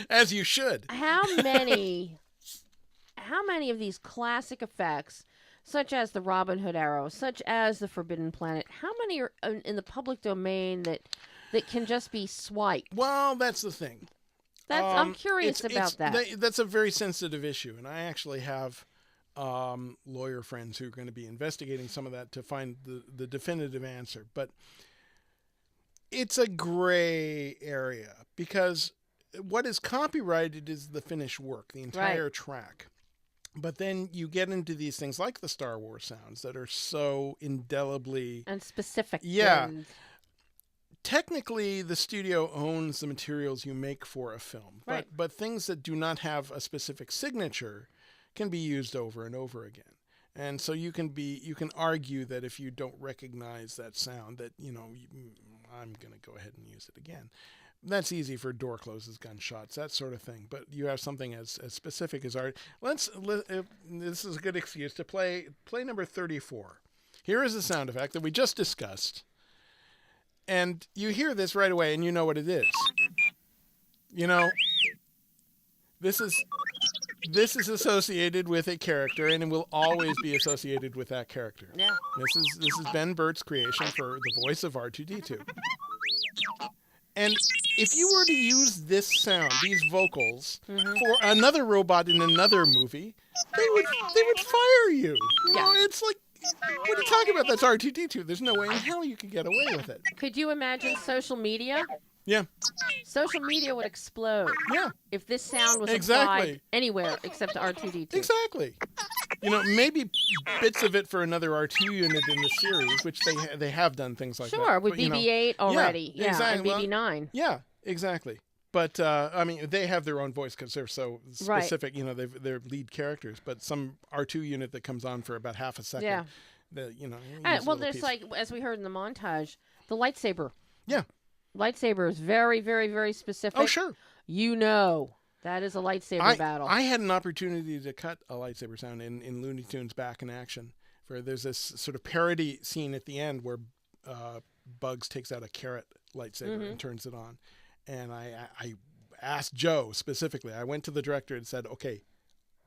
B: as you should.
A: How many of these classic effects, such as the Robin Hood arrow, such as the Forbidden Planet, how many are in the public domain that can just be swiped?
B: Well, that's the thing.
A: I'm curious about that.
B: That's a very sensitive issue, and I actually have lawyer friends who are going to be investigating some of that to find the definitive answer. But it's a gray area because what is copyrighted is the finished work, the entire track. But then you get into these things like the Star Wars sounds that are so indelibly...
A: and specific.
B: Yeah. Technically, the studio owns the materials you make for a film, but things that do not have a specific signature can be used over and over again. And so you can argue that if you don't recognize that sound, that I'm going to go ahead and use it again. That's easy for door closes, gunshots, that sort of thing. But you have something as specific as art. This is a good excuse to play number 34. Here is a sound effect that we just discussed. And you hear this right away, and you know what it is. This is associated with a character, and it will always be associated with that character.
A: Yeah.
B: This is Ben Burtt's creation for the voice of R2-D2. And if you were to use this sound, these vocals, for another robot in another movie, they would fire you. It's like, what are you talking about? That's R2-D2. There's no way in hell you could get away with it.
A: Could you imagine social media?
B: Yeah.
A: Social media would explode.
B: Yeah.
A: If this sound was applied anywhere except to R2-D2.
B: Exactly. Maybe bits of it for another R2 unit in the series, which they have done things like that.
A: Sure, with BB-8 already. Yeah,
B: exactly.
A: And BB-9.
B: Yeah, exactly. But, they have their own voice because they're so specific. They're lead characters. But some R2 unit that comes on for about half a second.
A: Yeah.
B: There's
A: like, as we heard in the montage, the lightsaber.
B: Yeah.
A: Lightsaber is very, very, very specific.
B: Oh, sure.
A: That is a lightsaber battle.
B: I had an opportunity to cut a lightsaber sound in Looney Tunes Back in Action where there's this sort of parody scene at the end where Bugs takes out a carrot lightsaber and turns it on. And I asked Joe specifically. I went to the director and said, "Okay,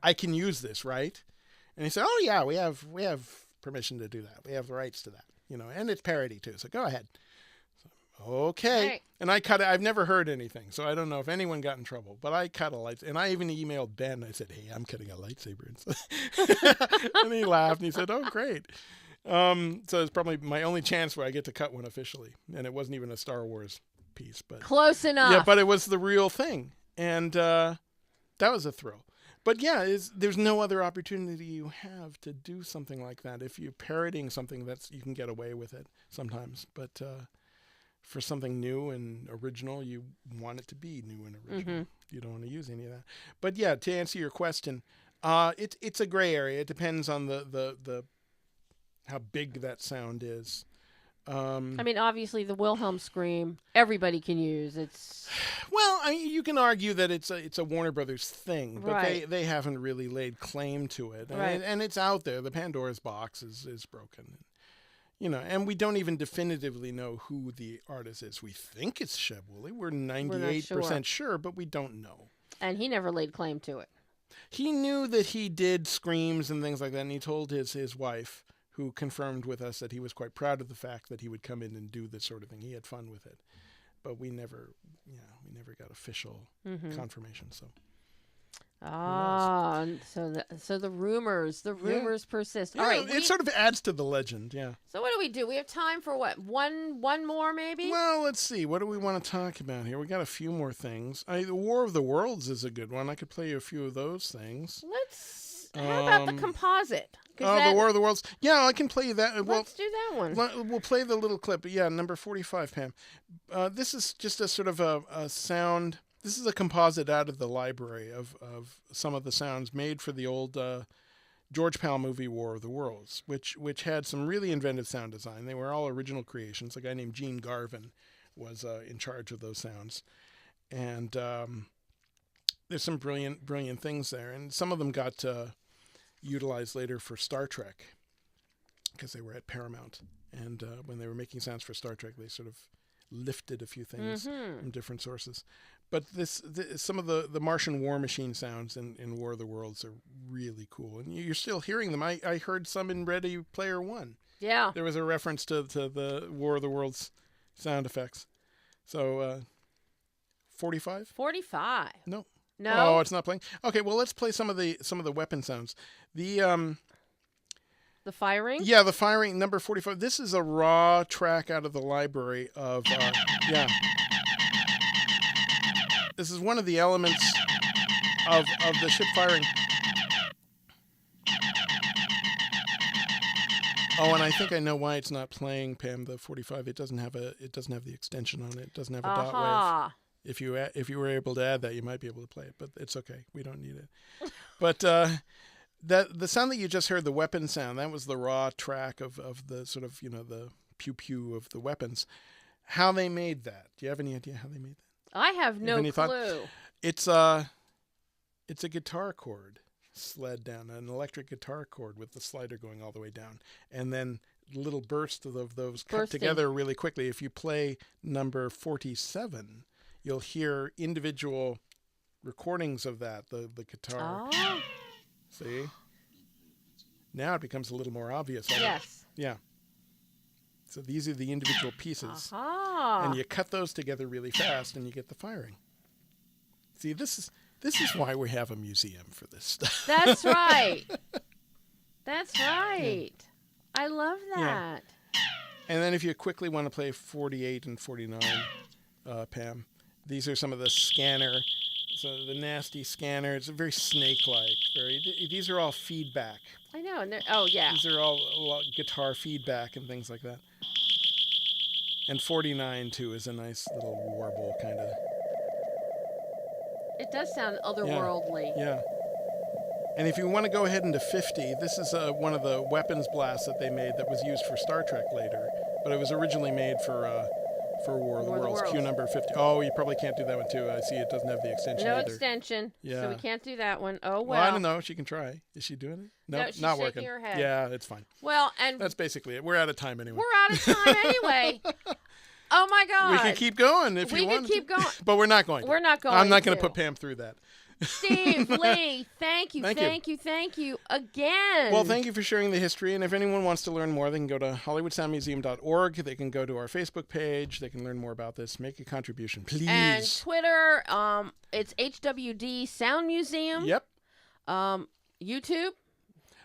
B: I can use this, right?" And he said, "Oh yeah, we have permission to do that. We have the rights to that, and it's parody too. So go ahead." So, okay.
A: Right.
B: And I cut it. I've never heard anything, so I don't know if anyone got in trouble. But I cut a lightsaber, and I even emailed Ben. I said, "Hey, I'm cutting a lightsaber," and he laughed and he said, "Oh, great." So it's probably my only chance where I get to cut one officially, and it wasn't even a Star Wars piece, but
A: Close enough.
B: yeah, but it was the real thing, and that was a thrill. But yeah, there's no other opportunity you have to do something like that. If you're parodying something, you can get away with it sometimes, but for something new and original, you want it to be new and original. You don't want to use any of that. But yeah, to answer your question, it's a gray area. It depends on the how big that sound is.
A: I mean, obviously, the Wilhelm scream, everybody can use. It's
B: well, you can argue that it's a Warner Brothers thing, but
A: Right.
B: they haven't really laid claim to it,
A: Right.
B: and it's out there. The Pandora's box is broken, and we don't even definitively know who the artist is. We think it's Sheb Woolley. We're 98% sure, but we don't know.
A: and he never laid claim to it.
B: He knew that he did screams and things like that, and he told his wife, who confirmed with us that he was quite proud of the fact that he would come in and do this sort of thing. He had fun with it, but we never got official confirmation. So
A: So the rumors persist. All
B: yeah,
A: right,
B: it sort of adds to the legend. Yeah.
A: so what do? We have time for what? One more maybe?
B: Well, let's see. What do we want to talk about here? We got a few more things. The War of the Worlds is a good one. I could play you a few of those things.
A: How about the composite?
B: The War of the Worlds. Yeah, I can play you that.
A: Let's do that one.
B: We'll play the little clip. Yeah, number 45, Pam. This is just a sort of a sound. This is a composite out of the library of some of the sounds made for the old George Pal movie War of the Worlds, which had some really inventive sound design. They were all original creations. A guy named Gene Garvin was in charge of those sounds. And there's some brilliant things there. And some of them got utilized later for Star Trek because they were at Paramount. And when they were making sounds for Star Trek, they sort of lifted a few things from different sources. But some of the Martian war machine sounds in War of the Worlds are really cool. And you're still hearing them. I heard some in Ready Player One.
A: Yeah.
B: There was a reference to the War of the Worlds sound effects. So 45?
A: 45.
B: No.
A: No.
B: Oh, it's not playing. Okay, well let's play some of the weapon sounds. The
A: firing?
B: Yeah, the firing, number 45. This is a raw track out of the library of yeah. This is one of the elements of the ship firing. Oh, and I think I know why it's not playing, Pam. The 45. It doesn't have the extension on it. It doesn't have a dot wave. If you were able to add that, you might be able to play it, but it's okay. We don't need it. But the sound that you just heard, the weapon sound, that was the raw track of the sort of the pew pew of the weapons. How they made that? Do you have any idea how they made that?
A: I have no clue.
B: Thought? It's a guitar cord sled down, an electric guitar cord with the slider going all the way down, and then little bursts of those cut together really quickly. If you play number 47, you'll hear individual recordings of that, the guitar.
A: Oh.
B: See? Now it becomes a little more obvious.
A: Yes.
B: Yeah. So these are the individual pieces.
A: Aha.
B: And you cut those together really fast and you get the firing. See, this is why we have a museum for this stuff.
A: That's right. That's right. Yeah. I love that.
B: Yeah. And then if you quickly want to play 48 and 49, Pam, these are some of the scanner. So the nasty scanner. It's very snake-like. These are all feedback.
A: I know. And yeah.
B: These are all a lot guitar feedback and things like that. And 49 too is a nice little warble kind of.
A: It does sound otherworldly.
B: Yeah. And if you want to go ahead into 50, this is one of the weapons blasts that they made that was used for Star Trek later, but it was originally made for For War of the
A: War of the
B: Worlds.
A: Worlds.
B: Q number 50. Oh, you probably can't do that one too. I see it doesn't have the extension
A: No
B: either.
A: extension.
B: Yeah.
A: So we can't do that one. Oh, well.
B: Well, I don't know. She can try. Is she doing it?
A: No,
B: Nope,
A: she's
B: not
A: shaking
B: working.
A: her head.
B: Yeah, it's fine.
A: Well, and
B: That's basically it. We're out of time anyway.
A: we're out of time anyway. Oh, my God.
B: We could keep going if
A: We
B: you
A: could
B: want.
A: keep going.
B: But we're not going to.
A: We're not going
B: I'm not going
A: to.
B: to put Pam through that.
A: Steve, Lee, thank you again.
B: Well, thank you for sharing the history. And if anyone wants to learn more, they can go to HollywoodSoundMuseum.org. They can go to our Facebook page. They can learn more about this. Make a contribution, please.
A: And Twitter, it's HWD Sound Museum.
B: Yep.
A: YouTube.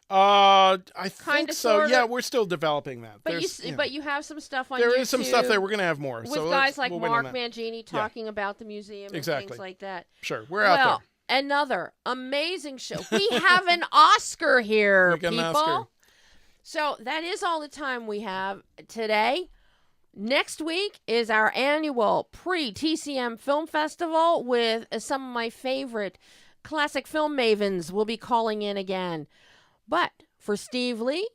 B: I think
A: Kinda,
B: so.
A: sorta.
B: Yeah, we're still developing that.
A: But
B: There's,
A: but you have some stuff on YouTube.
B: there is some stuff there. We're going to have more.
A: With
B: so
A: guys like
B: we'll wait on
A: Mark
B: that.
A: Mangini talking about the museum and things like that.
B: Sure, we're out there.
A: Another amazing show. We have an Oscar here,
B: We got an
A: people.
B: Oscar.
A: So that is all the time we have today. Next week is our annual pre-TCM Film Festival with some of my favorite classic film mavens will be calling in again. But for Steve Lee,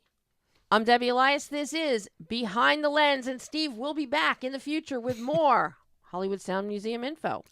A: I'm Debbie Elias. This is Behind the Lens, and Steve will be back in the future with more Hollywood Sound Museum info.